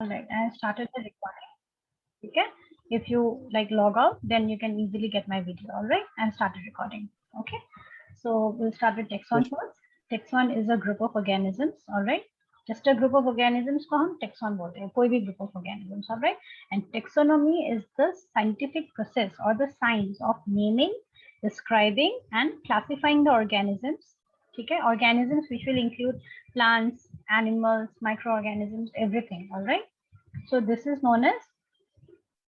All right, I have started the recording. Okay, if you like log out, then you can easily get my video. All right, I have started recording. Okay, so we'll start with taxon Yes. first. Taxon is a group of organisms. All right, just a group of organisms को हम taxon बोलते हैं, कोई भी group of organisms. All right, and taxonomy is the scientific process or the science of naming, describing, and classifying the organisms. ठीक है, organisms which will include plants, animals, microorganisms, everything. All right. So this is known as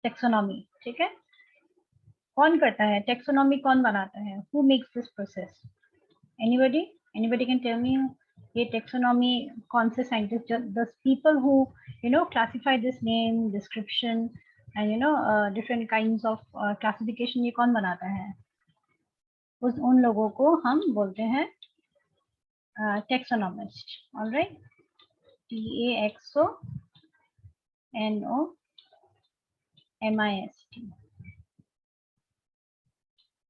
taxonomy. ठीक है, कौन करता है taxonomy, कौन बनाता है? Who makes this process? Anybody can tell me ये taxonomy कौन से scientist, the people who classify this name, description and different kinds of classification, ये कौन बनाता है? उन लोगों को हम बोलते हैं taxonomist. All right, TAXONOMIST.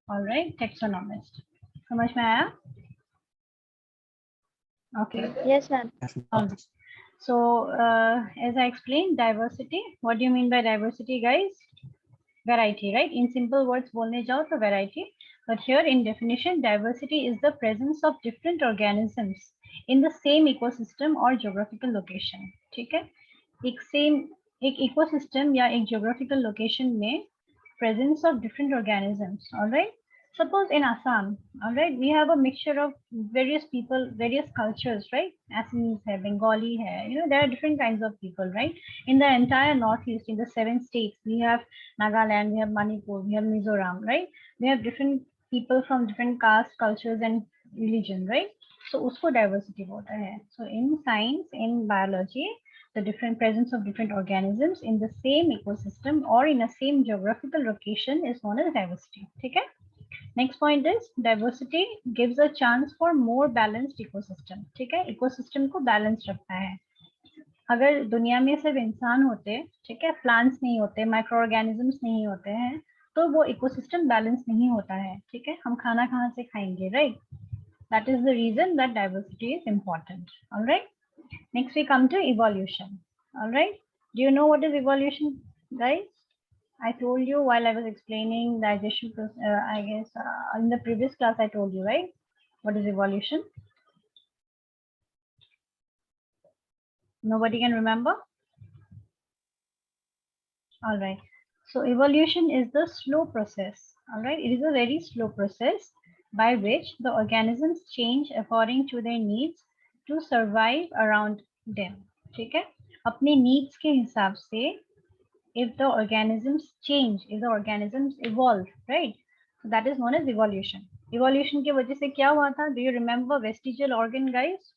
All right, taxonomist. समझ में आया? Okay. Yes, ma'am. So as I explained, diversity. What do you mean by diversity, guys? Variety, right? In simple words, बोलने जाओ तो variety. But here in definition, diversity is the presence of different organisms in the same ecosystem or geographical location. ठीक है? एक ecosystem या एक geographical location में presence of different organisms. All right. Suppose in Assam, all right, we have a mixture of various people, various cultures, right? Assamese hai, Bengali hai, there are different kinds of people, right? In the entire Northeast, in the 7 states, we have Nagaland, we have Manipur, we have Mizoram, right? We have different people from different castes, cultures, and religion, right? So, usko diversity bolta hai. So, in science, in biology, the different presence of different organisms in the same ecosystem or in a same geographical location is known as diversity. Okay? Next point is diversity gives a chance for more balanced ecosystem. ठीक है, ecosystem को balance रखता है. अगर दुनिया में सिर्फ इंसान होते, ठीक है, plants नहीं होते, microorganisms नहीं होते हैं, तो वो ecosystem balance नहीं होता है. ठीक है, हम खाना कहाँ से खाएंगे, right? That is the reason that diversity is important. All right. Next we come to evolution. All right. Do you know what is evolution, guys? I told you while I was explaining digestion process, I guess in the previous class I told you, right? What is evolution? Nobody can remember? All right. So evolution is the slow process. All right. It is a very slow process by which the organisms change according to their needs to survive around them. ठीक है? अपने needs के हिसाब से if the organisms change, if the organisms evolve, right? So that is known as evolution. Evolution की वजह से क्या हुआ था? Do you remember vestigial organ, guys?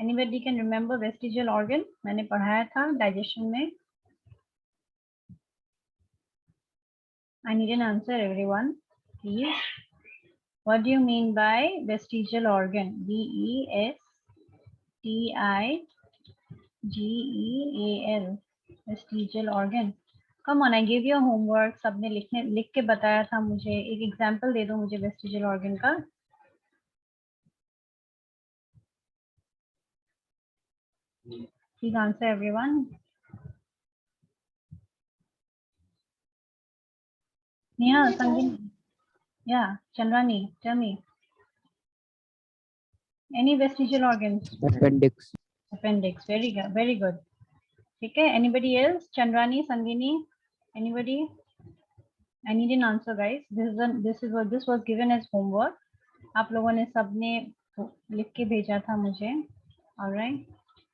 Anybody can remember vestigial organ? मैंने पढ़ाया था digestion में. I need an answer, everyone, please. What do you mean by vestigial organ? VESTIGEAL. Vestigial organ. Come on, I gave you homework. सबने लिख के बताया था मुझे. एक example दे दो मुझे vestigial organ का. Please answer, everyone. Neha, Sangeeta. Yeah, Chandrani, tell me. Any vestigial organs? Appendix. Appendix. Very good. Very good. Okay. Anybody else? Chandrani, Sangeeni? Anybody? I need an answer, guys. This was given as homework. आप लोगों ने सबने लिख के भेजा था मुझे. All right.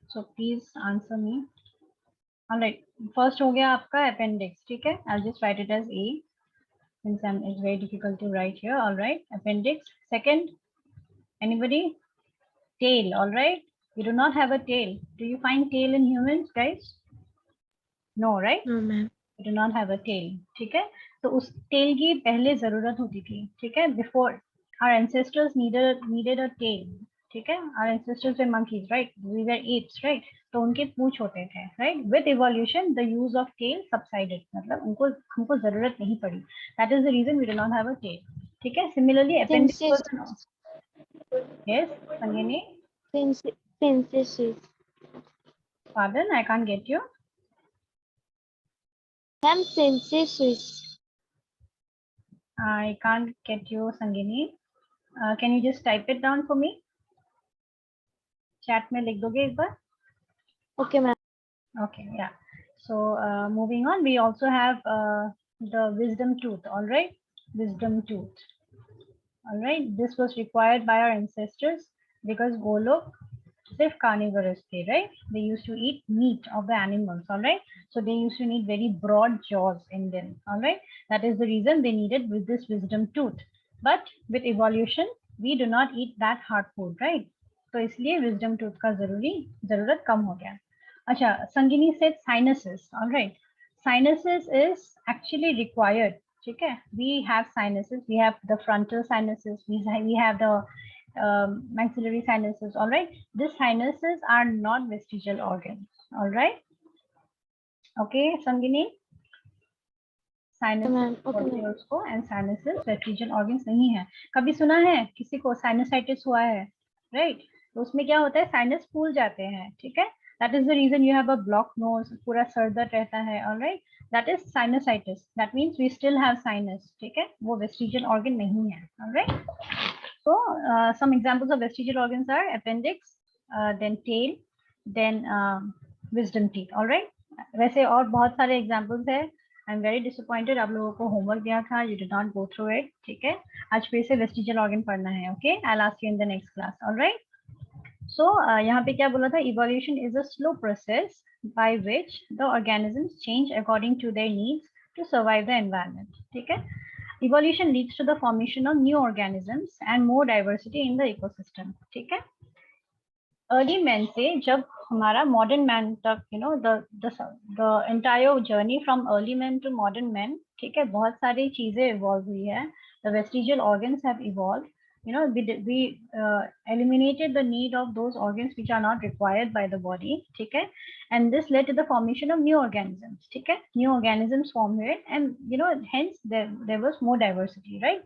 So please answer me. All right. First हो गया आपका appendix. ठीक है. I'll just write it as A. Since it's very difficult to write here. All right. Appendix. Second. Anybody? Tail. All right. You do not have a tail. Do you find tail in humans, guys? No, right? No, ma'am. You do not have a tail. ठीक है. तो उस tail की पहले जरूरत होती थी. ठीक है. Before our ancestors needed a tail. ठीक है. Our ancestors were monkeys, right? We were apes, right? तो उनके पूंछ होते थे, right? With evolution, the use of tail subsided. मतलब हमको जरूरत नहीं पड़ी. That is the reason we do not have a tail. ठीक है. Similarly, appendix was. Yes, Sangeeni. Synthesis. Pardon, I can't get you. Ma'am, synthesis. I can't get you, Sangini. Can you just type it down for me? Chat में लिख दोगे एक बार? Okay, ma'am. Okay, yeah. So moving on, we also have the wisdom tooth. All right, wisdom tooth. All right, this was required by our ancestors because वो लोग सिर्फ carnivorous थे, right? They used to eat meat of the animals. All right, so they used to need very broad jaws in them. All right, that is the reason they needed with this wisdom tooth. But with evolution, we do not eat that hard food, right? तो इसलिए wisdom tooth का जरूरत कम हो गया. Acha, Sangini said sinuses. All right, sinuses is actually required. Okay, we have sinuses. We have the frontal sinuses. We have the maxillary sinuses. All right, these sinuses are not vestigial organs. All right. Okay, Sangini. Sinuses Ma'am. Okay, बोलते ma'am. हैं उसको and sinuses vestigial organs नहीं है. कभी सुना है किसी को sinusitis हुआ है, right? तो उसमें क्या होता है, sinus फूल जाते हैं, ठीक है? That is the reason you have a blocked nose, पूरा सर दर्द रहता है, all right? That is sinusitis. That means we still have sinus, ठीक है? वो vestigial organ नहीं है, all right? So some examples of vestigial organs are appendix, then tail, then wisdom teeth, all right? वैसे और बहुत सारे examples है. I'm very disappointed. आप लोगों को homework दिया था, you did not go through it, ठीक है? आज फिर से vestigial organ पढ़ना है, okay? I'll ask you in the next class, all right? So यहाँ पे क्या बोला था? Evolution is a slow process by which the organisms change according to their needs to survive the environment, ठीक है? Evolution leads to the formation of new organisms and more diversity in the ecosystem, ठीक है? Early man से जब हमारा modern man तक, you know, the entire journey from early man to modern man, ठीक है? बहुत सारी चीजें evolve हुई है. The vestigial organs have evolved. You know, we eliminated the need of those organs which are not required by the body, ठीक है? And this led to the formation of new organisms, ठीक है? New organisms formed here, and you know, hence there was more diversity, right?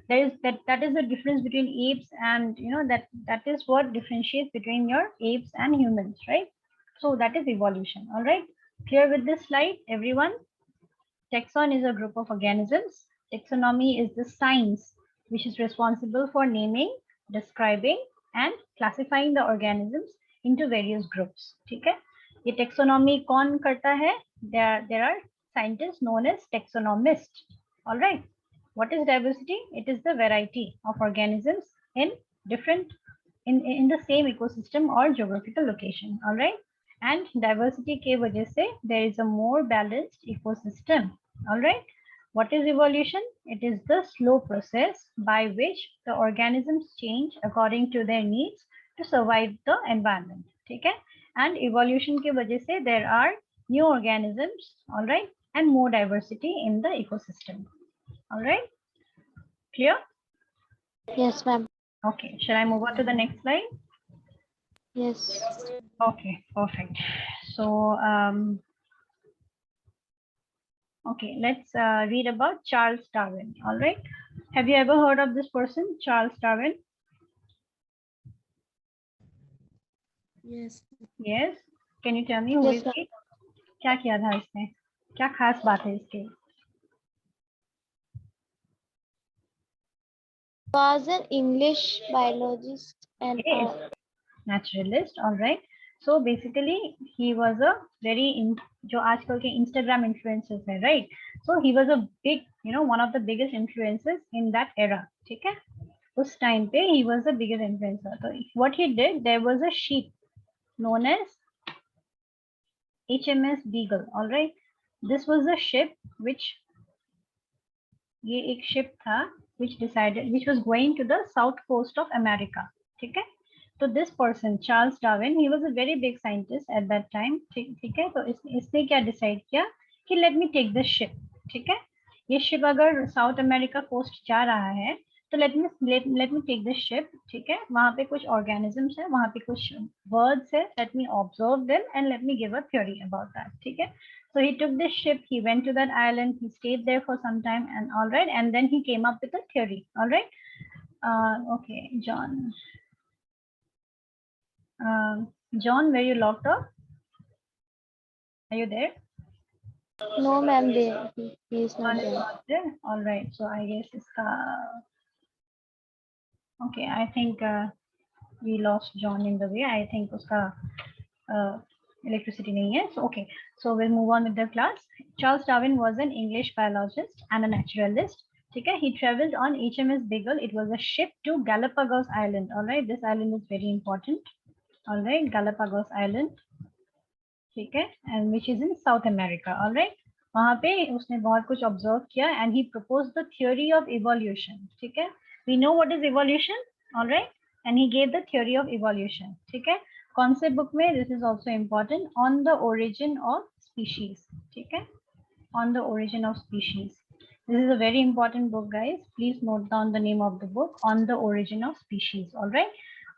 There is that is the difference between apes and, you know, that is what differentiates between your apes and humans, right? So that is evolution. All right, clear with this slide, everyone? Taxon is a group of organisms. Taxonomy is the science which is responsible for naming, describing and classifying the organisms into various groups, ठीक है? ये taxonomy कौन करता है? There are scientists known as taxonomists. All right. What is diversity? It is the variety of organisms in different in the same ecosystem or geographical location. All right. And diversity के वजह से there is a more balanced ecosystem. All right. What is evolution? It is the slow process by which the organisms change according to their needs to survive the environment. ठीक है? And evolution के वजह से there are new organisms, all right, and more diversity in the ecosystem. All right, clear? Yes, ma'am. Okay, shall I move on to the next slide? Yes. Okay, perfect. So okay, let's read about Charles Darwin. All right, have you ever heard of this person, Charles Darwin? Yes. Yes. Can you tell me who Yes, is he? क्या किया था इसने? क्या खास बात है इसके? Was an English biologist and Yes. Naturalist. All right. So basically, he was a very जो आजकल के Instagram influencers है, right? So he was a big, you know, one of the biggest influencers in that era. ठीक है? उस time पे he was the biggest influencer. So what he did, there was a ship known as HMS Beagle. All right. This was a ship which ये एक ship था which was going to the south coast of America. ठीक है? तो this person Charles Darwin, he was a very big scientist at that time. ठीक है? तो इसने क्या decide किया कि let me take this ship. ठीक है? ये ship अगर साउथ अमेरिका कोस्ट जा रहा है तो let me take this ship. ठीक है? वहाँ पे कुछ organisms है, वहाँ पे कुछ birds है, let me observe them and let me give a theory about that. ठीक है? So he took this ship, he went to that island, he stayed there for some time, and all right, and then he came up with a theory. All right. Okay, John. John, were you locked off? Are you there? No, ma'am. He is not John is there. not there. All right. So I guess iska. Okay. I think we lost John in the way. I think uska electricity nahi hai. So okay. So we'll move on with the class. Charles Darwin was an English biologist and a naturalist. Okay. He traveled on HMS Beagle. It was a ship to Galapagos Island. All right. This island is very important. All right. Galapagos Island. ठीक है, and which is in South America. All right. वहाँ पे उसने बहुत कुछ observe किया and he proposed the theory of evolution. ठीक है, we know what is evolution. All right, and he gave the theory of evolution. ठीक है, कौन से बुक में? This is also important. On the origin of species. ठीक है, on the origin of species. This is a very important book, guys. Please note down the name of the book, On the Origin of Species. All right.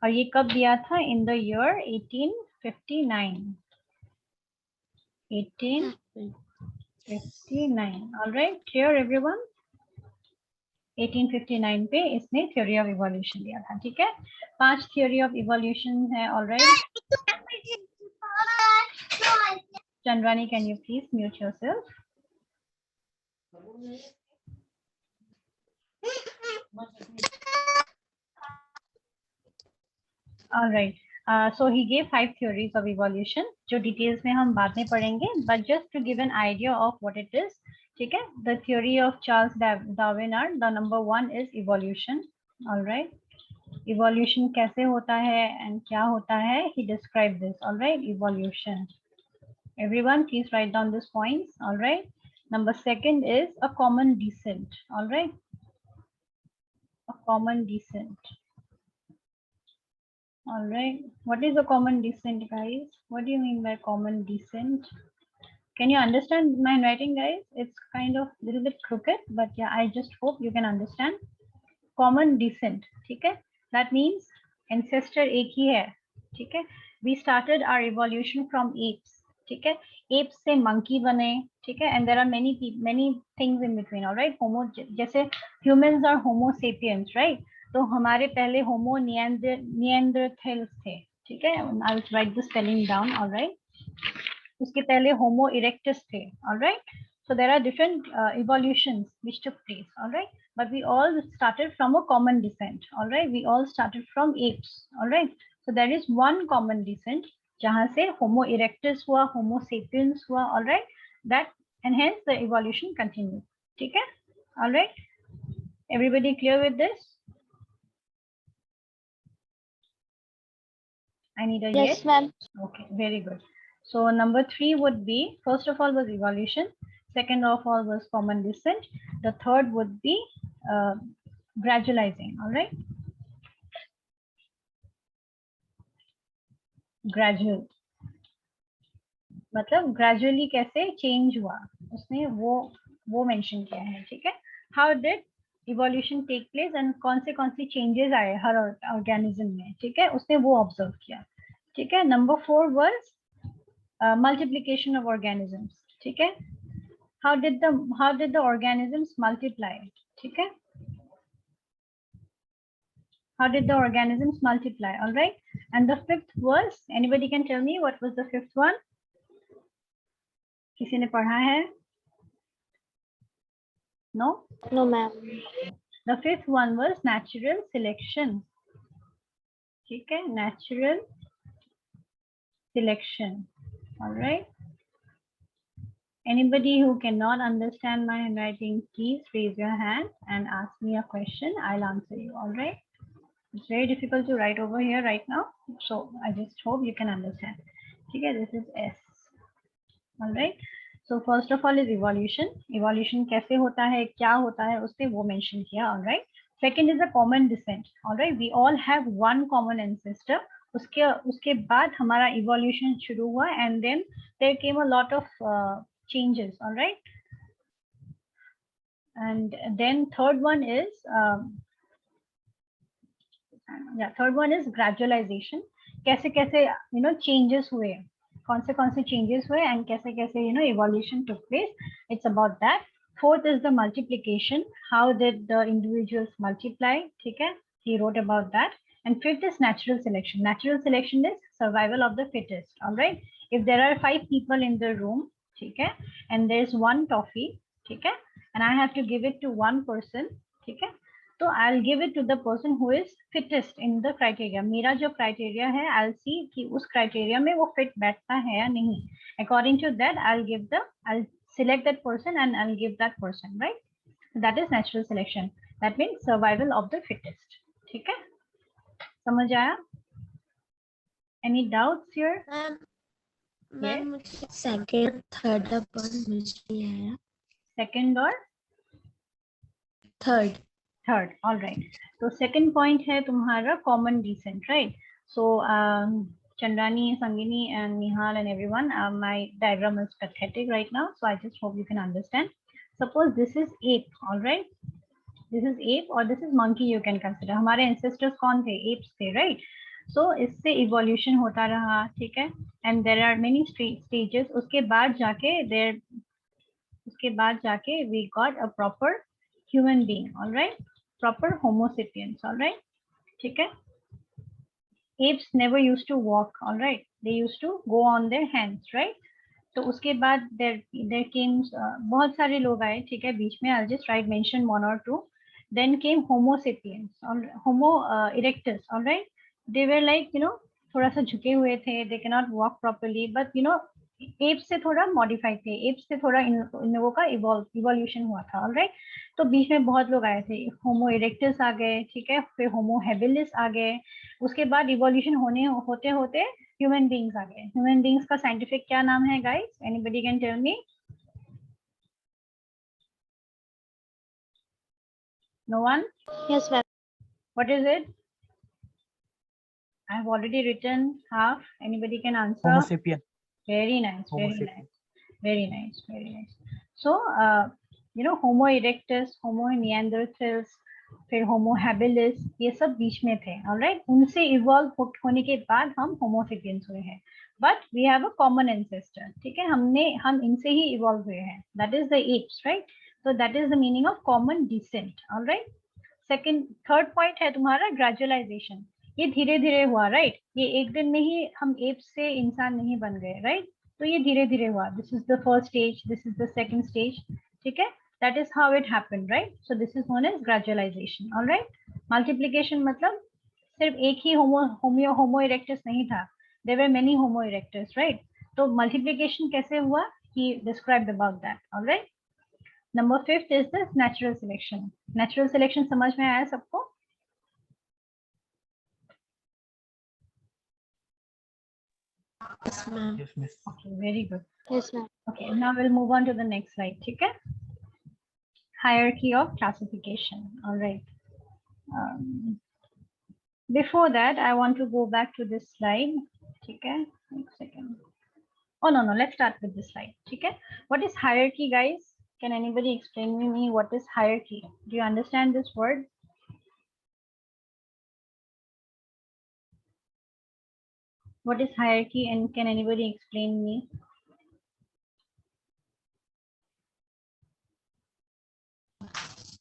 और ये कब दिया था? In the year 1859. 1859. All right, clear everyone? 1859 पे इसने theory of evolution दिया था. ठीक है, 5 theory of evolution है. All right. Chandwani, can you please mute yourself? All right. So he gave 5 theories of evolution, जो details में हम बाद में पढ़ेंगे, but just to give an idea of what it is, ठीक है? The theory of Charles Darwin are, the number 1 is evolution. All right. Evolution कैसे होता है and क्या होता है? He described this. All right. Evolution. Everyone, please write down these points. All right. Number 2 is a common descent. All right. A common descent. All right. What is a common descent, guys? What do you mean by common descent? Can you understand my writing, guys? It's kind of a little bit crooked, but yeah, I just hope you can understand. Common descent, ठीक है? That means ancestor एक ही है, ठीक है? We started our evolution from apes, ठीक है? Apes से monkey बने, ठीक है? And there are many things in between, all right? Homo, जैसे humans are Homo sapiens, right? तो हमारे पहले Homo neanderthals थे, ठीक है? I'll write the spelling down, all right? उसके पहले Homo erectus थे, all right? So there are different evolutions which took place, all right? But we all started from a common descent, all right? We all started from apes, all right? So there is one common descent, जहाँ से Homo erectus हुआ, Homo sapiens हुआ, all right? That and hence the evolution continued, ठीक है? All right? Everybody clear with this? I need a yes. Yes, ma'am. Okay, very good. So number 3 would be, first of all was evolution. Second of all was common descent. The third would be gradualizing, all right? Gradual. मतलब gradually कैसे change हुआ, उसने वो mention किया है, ठीक है? How did evolution take place and कौन से changes आए हर organism में, ठीक है? उसने वो observe किया, ठीक है? Number 4 was multiplication of organisms, ठीक है? How did the organisms multiply, ठीक है? How did the organisms multiply? All right. And the 5th was, anybody can tell me what was the 5th one? किसी ने पढ़ा है? No? No, ma'am. The 5th one was natural selection. ठीक है? Natural selection. All right. Anybody who cannot understand my handwriting, please raise your hand and ask me a question. I'll answer you. All right. It's very difficult to write over here right now, so I just hope you can understand. Okay, this is S. All right. So first of all is evolution. Evolution कैसे होता है, क्या होता है, उसने वो mention किया. All right. Second is a common descent. All right. We all have one common ancestor. उसके बाद हमारा evolution शुरू हुआ and then there came a lot of changes. All right. And then third one is third one is gradualization. कैसे changes हुए, कौन से changes हुए and कैसे evolution took place. It's about that. Fourth is the multiplication. How did the individuals multiply? ठीक है? He wrote about that. And 5th is natural selection. Natural selection is survival of the fittest. All right. If there are 5 people in the room, okay, and there is one toffee, okay, and I have to give it to one person, okay, so I'll give it to the person who is fittest in the criteria. मेरा जो criteria है, I'll see कि उस criteria में वो fit बैठता है या नहीं. According to that, I'll select that person and I'll give that person, right? That is natural selection. That means survival of the fittest. ठीक है? समझ आया? Any doubts here? मैम मुझे सेकंड थर्ड अपन मुझे आया. Second or third. third? All right. So second point है तुम्हारा common descent, right? So Chandrani, Sangini, and Nihal and everyone, my diagram is pathetic right now, so I just hope you can understand. Suppose this is ape, all right? This is ape or this is monkey, you can consider. हमारे ancestors कौन थे? Apes थे, right? So इससे evolution होता रहा, ठीक है? And there are many stages. उसके बाद जाके we got a proper human being, all right? Proper Homo sapiens, all right? ठीक है? Apes never used to walk, all right? They used to go on their hands, right? तो उसके बाद there came बहुत सारे लोग आए, ठीक है, बीच में. I'll just mention one or two. Then came Homo sapiens, Homo erectus, all right? They were like, थोड़ा सा झुके हुए थे. They cannot walk properly, but apes से थोड़ा modified थे. apes से थोड़ा इन लोगों का evolution हुआ था, all right? तो बीच में बहुत लोग आए थे. Homo erectus आ गए, ठीक है, फिर Homo habilis आ गए. उसके बाद evolution होते होते human beings आ गए. Human beings का scientific क्या नाम है, guys? Anybody can tell me? No one? Yes ma'am. What is it? I have already written half. Anybody can answer? Homo sapien. Very nice. Homo Very sapien. nice. Very nice. Very nice. So, Homo erectus, Homo neanderthals, फिर Homo habilis, ये सब बीच में थे, all right? उनसे evolve होने के बाद हम Homo sapiens हुए हैं. But we have a common ancestor, ठीक है? हम इनसे ही evolve हुए हैं. That is the apes, right? So that is the meaning of common descent, all right? Third point है तुम्हारा gradualization. ये धीरे धीरे हुआ, right? ये एक दिन में ही हम apes से इंसान नहीं बन गए, right? तो ये धीरे धीरे हुआ. This is the first stage. This is the second stage. ठीक है? That is how it happened, right? So this is known as gradualization, all right? Multiplication मतलब सिर्फ एक ही Homo erectus नहीं था. There were many Homo erectus, right? तो multiplication कैसे हुआ? He described about that, all right? Number 5 is this natural selection. Natural selection समझ में आया सबको? Yes ma'am. Yes, miss. Okay, very good. Yes ma'am. Okay, now we'll move on to the next slide, ठीक है? Hierarchy of classification, all right. Before that, I want to go back to this slide, ठीक है? One second. Oh, no, let's start with this slide, ठीक है? What is hierarchy, guys? Can anybody explain to me what is hierarchy? Do you understand this word? What is hierarchy and can anybody explain me?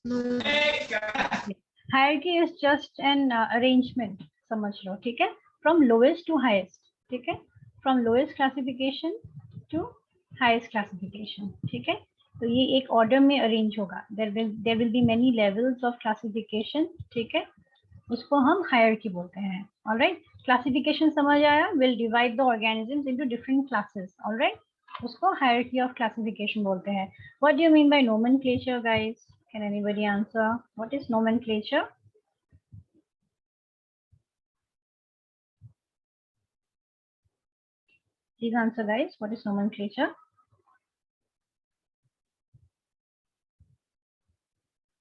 No. Hierarchy is just an arrangement, समझ लो, ठीक है? From lowest to highest, ठीक है? From lowest classification to highest classification, ठीक है? तो ये एक order में arrange होगा. There will be many levels of classification, ठीक है? उसको हम hierarchy बोलते हैं, all right? Classification समझ आया? Will divide the organisms into different classes, all right? उसको hierarchy of classification बोलते हैं. What do you mean by nomenclature, guys? Can anybody answer? What is nomenclature? Please answer, guys. What is nomenclature?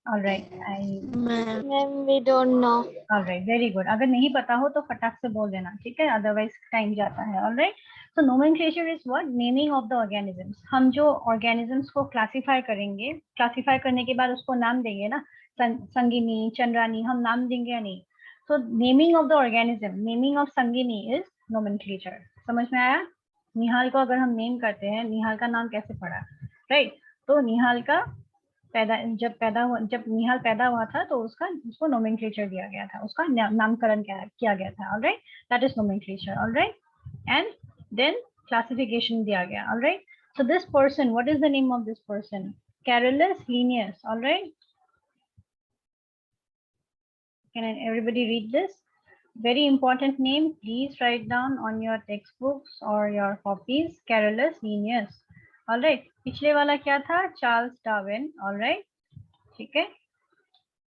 All right. Ma'am, we don't know. All right. Very good. अगर नहीं पता हो तो फटाक से बोल देना, ठीक है? Otherwise time जाता है. All right. So nomenclature is what? Naming of the organisms. हम जो organisms को classify करेंगे, classify करने के बाद उसको नाम देंगे ना, संगिनी, चंद्रानी, हम नाम देंगे या नहीं? So naming of the organism, naming of Sangini is nomenclature. समझ में आया? निहाल को अगर हम नेम करते हैं, निहाल का नाम कैसे पड़ा, राइट? तो निहाल का जब निहाल पैदा हुआ था तो उसको नोमेनक्लेचर दिया गया था, उसका नामकरण किया गया था, alright? That is nomenclature, alright? and then classification दिया गया. All right. So this person, what is the name of this person? Carolus Linnaeus. All right. Can everybody read this? Very important name. Please write down on your textbooks or your copies. Carolus Linnaeus. All right. पिछले वाला क्या था? Charles Darwin. All right. ठीक है.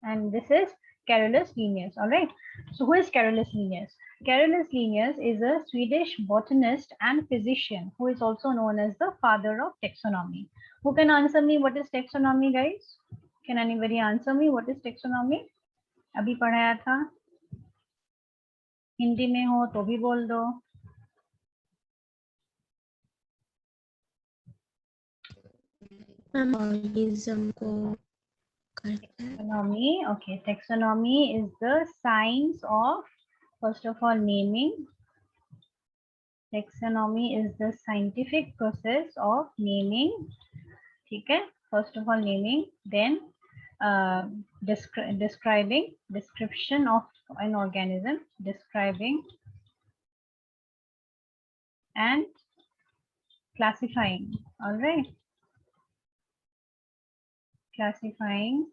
And this is Carolus Linnaeus. All right. So who is Carolus Linnaeus? Carolus Linnaeus is a Swedish botanist and physician who is also known as the father of taxonomy. Who can answer me what is taxonomy, guys? Can anybody answer me what is taxonomy? अभी पढ़ाया था. हिंदी में हो तो भी बोल दो. organism को Taxonomy. Okay, taxonomy is the science of, first of all, naming. Taxonomy is the scientific process of naming. ठीक है. First of all, naming, then description of an organism, describing and classifying. All right. Classifying.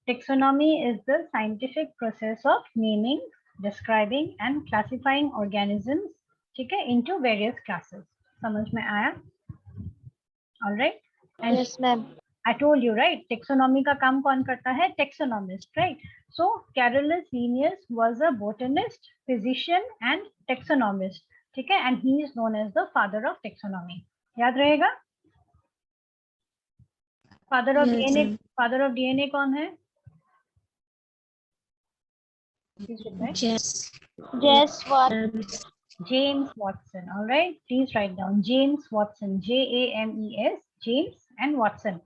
Taxonomy is the scientific process of naming, describing and classifying organisms, ठीक है, into various classes. समझ में आया? All right. And yes ma'am. I told you, right? Taxonomy का काम कौन करता है? Taxonomist, right? So Carolus Linnaeus was a botanist, physician and taxonomist, ठीक है? And he is known as the father of taxonomy. याद रहेगा? Father of Yes, DNA. ma'am. Father of DNA कौन है? James Watson. James Watson. All right. Please write down James Watson. James. James and Watson.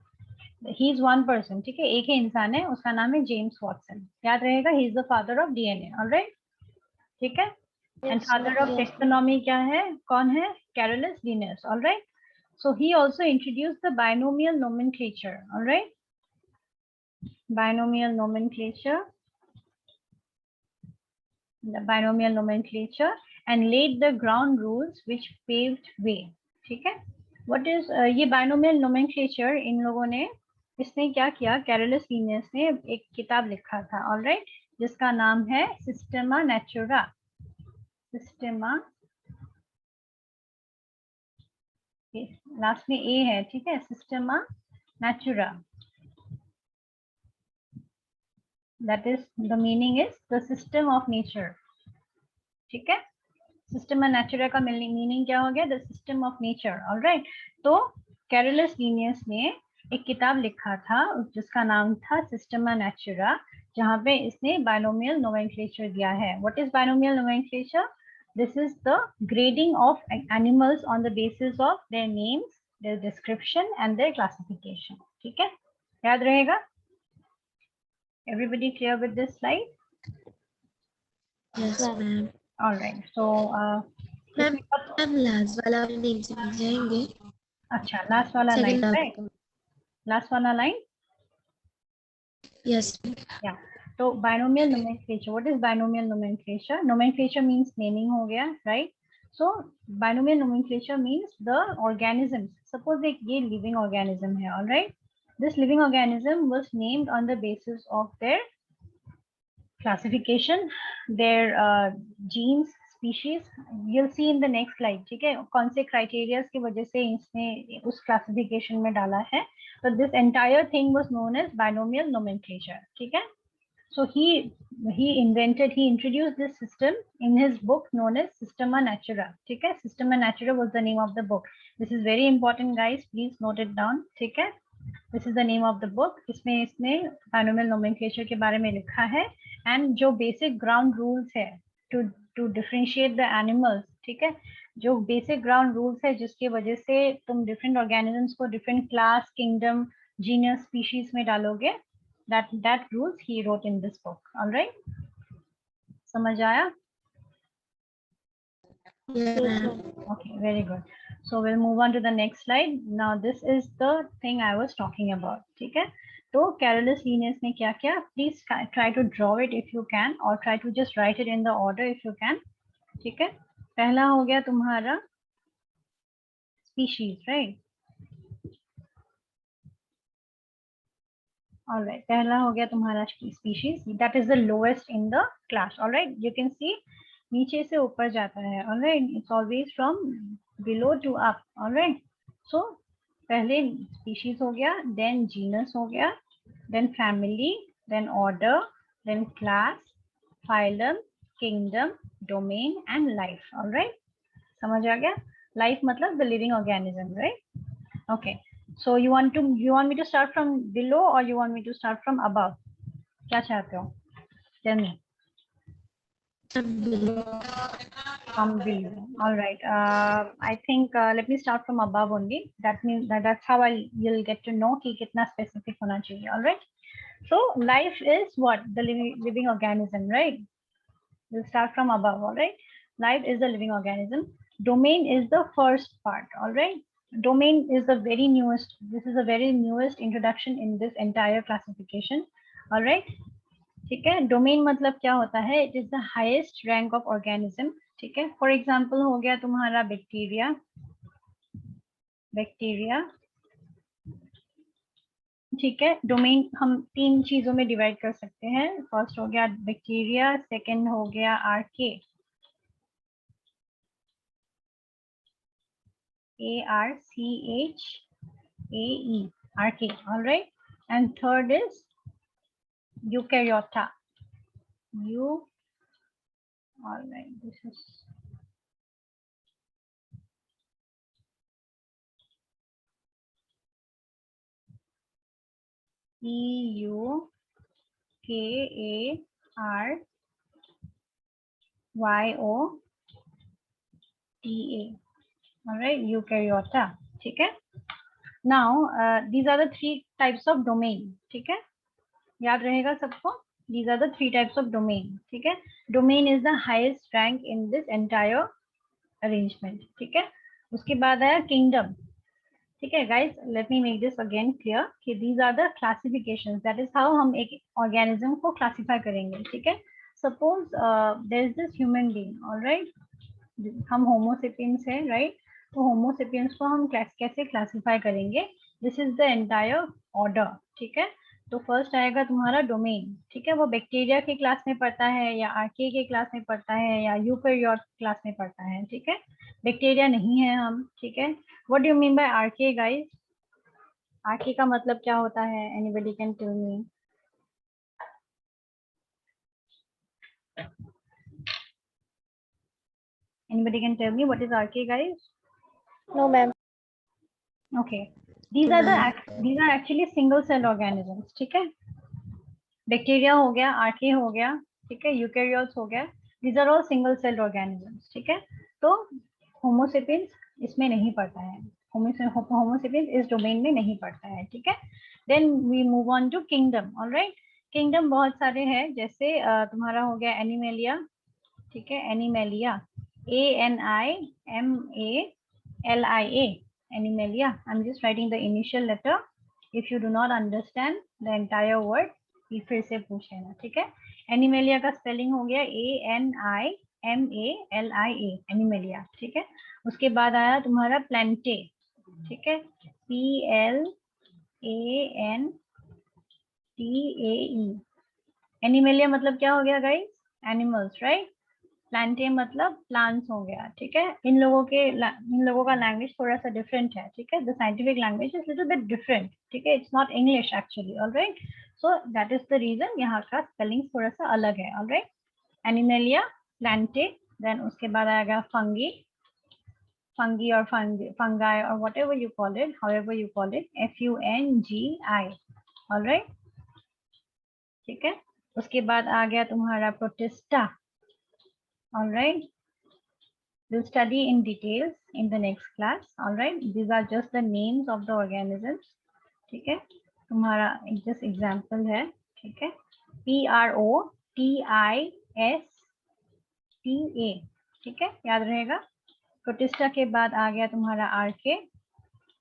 He is one person. ठीक है, एक ही इंसान है, उसका नाम है James Watson. याद रहेगा? He is the father of DNA. All right. ठीक है. And father of taxonomy क्या है? कौन है? Carolus Linnaeus. All right. So he also introduced the binomial nomenclature. All right. Binomial nomenclature. The binomial nomenclature and laid the ground rules which paved way. ठीक है. What is ये binomial nomenclature? इन लोगों ने, इसने क्या किया? Carolus Linnaeus ने एक किताब लिखा था. All right. जिसका नाम है Systema Natura. Systema, लास्ट में ए है, ठीक है. Systema Natura. That is, the meaning is the system of nature. ठीक है. Systema Natura का meaning क्या हो गया? The system of nature. All right. तो Carolus Linnaeus ने एक किताब लिखा था जिसका नाम था Systema Natura, जहाँ पे इसने binomial nomenclature दिया है. What is binomial nomenclature? This is the grading of animals on the basis of their names, their description and their classification. ठीक है. याद रहेगा? Everybody clear with this slide? Yes ma'am. All right. So Ma'am, last वाला नहीं समझाएंगे. अच्छा, last वाला line, right? Last वाला line? Yes. Yeah. So binomial nomenclature. What is binomial nomenclature? Nomenclature means naming हो गया, right? So binomial nomenclature means the organisms. Suppose एक ये living organism है, all right? This living organism was named on the basis of their classification, their genes, species. You'll see in the next slide. ठीक है, कौन से criteria की वजह से इसने उस classification में डाला है. So this entire thing was known as binomial nomenclature. ठीक है. So he introduced this system in his book known as Systema Natura. ठीक है. Systema Natura was the name of the book. This is very important, guys. Please note it down. ठीक है. This is the name of the book. इसमें इसने binomial nomenclature के बारे में लिखा है and जो basic ground rules है to differentiate the animals, ठीक है, जो basic ground rules है जिसकी वजह से तुम different organisms को different class, kingdom, genus, species में डालोगे, that rules he wrote in this book. All right. समझ आया? Yeah. Okay, very good. So we'll move on to the next slide. Now this is the thing I was talking about. ठीक है. तो Carolus Linnaeus ने क्या किया, please try to draw it if you can, और try to just write it in the order if you can, ठीक है। पहला हो गया तुम्हारा स्पीशीज, राइट, ऑलराइट, पहला हो गया तुम्हारा species, that is the lowest in the class, alright, you can see नीचे से ऊपर जाता है, alright, it's always from below to up, alright. So पहले स्पीशीज हो गया, देन जीनस हो गया, then family, then order, then class, phylum, kingdom, domain and life, all right, समझ आ गया? Life मतलब the living organism, right? Okay, so you want me to start from below or you want me to start from above? क्या चाहते हो? Tell me. From below, all right. I think let me start from above only. That means that's how you'll get to know कि कितना specific होना चाहिए, all right? So life is what? The living organism, right? We'll start from above, all right? Life is the living organism. Domain is the first part, all right? Domain is the very newest, this is the very newest introduction in this entire classification, all right? ठीक है, domain मतलब क्या होता है? It is the highest rank of organism, ठीक है। For example हो गया तुम्हारा बैक्टीरिया, बैक्टीरिया, ठीक है। डोमेन हम तीन चीजों में डिवाइड कर सकते हैं, फर्स्ट हो गया बैक्टीरिया, सेकंड हो गया आर्के, ARCHAE, आर्के, alright, and third is Eukaryota, alright, this is EUKARYOTA, alright, eukaryota, ठीक है। Now these are the three types of domain, ठीक है, याद रहेगा सबको, these are the three types of domain, ठीक है। Domain is the highest rank in this entire arrangement, ठीक है। उसके बाद आया kingdom, ठीक है। guys, let me make this again clear कि these are the classifications, that is how हम एक organism को classify करेंगे, ठीक है। Suppose there is this human being, all right, हम होमो सेपियंस है, राइट, तो होमो सेपियंस को हम कैसे क्लासिफाई करेंगे? This is the entire order, ठीक है। तो फर्स्ट आएगा तुम्हारा डोमेन, ठीक है, वो बैक्टीरिया के क्लास में पढ़ता है या आर्के के क्लास में पढ़ता है या यूकैरियोट क्लास में पढ़ता है, ठीक है। बैक्टीरिया नहीं है हम, ठीक है। What do you mean by archaea guys? Archaea का मतलब क्या होता है? Anybody can tell me? Anybody can tell me what is archaea, guys? No, ma'am. Okay, these are actually single cell organisms, ठीक है। बैक्टीरिया हो गया, आर्के हो गया, ठीक है, यूकैरियोट्स हो गया, these are all single celled organisms, ठीक है। तो होमो सेपियंस इसमें नहीं पड़ता है, होमो सेपियंस इस डोमेन में नहीं पड़ता है, ठीक है। Then we move on to kingdom, alright. Kingdom बहुत सारे हैं, जैसे तुम्हारा हो गया एनिमेलिया, ठीक है, animalia, ANIMALIA, Animalia. I'm just writing the initial letter. If you do not understand the entire word, फिर से पूछ लेना, ठीक है। एनिमेलिया का स्पेलिंग हो गया ANIMALIA, एनिमेलिया, ठीक है। उसके बाद आया तुम्हारा प्लांटे, ठीक है, PLANTAE। एनिमेलिया मतलब क्या हो गया गाइस? Animals, right. प्लांटे मतलब प्लांट्स हो गया, ठीक है। इन लोगों का लैंग्वेज थोड़ा सा डिफरेंट है, ठीक है। The scientific language is little bit different, ठीक है, it's not English actually, alright. So that is the reason यहाँ का स्पेलिंग थोड़ा सा अलग है, ऑलराइट। एनिमेलिया, प्लांटे, देन उसके बाद आएगा फंगी, फंगी और फंगाई और whatever you call it, however you call it, FUNGI, alright, ठीक है। उसके बाद आ गया तुम्हारा protista, all right, we'll study in details in the next class, all right, these are just the names of the organisms, ठीक है। तुम्हारा just example है, ठीक है, PROTISTA, ठीक है, याद रहेगा। प्रोटिस्टा के बाद आ गया तुम्हारा आर्के,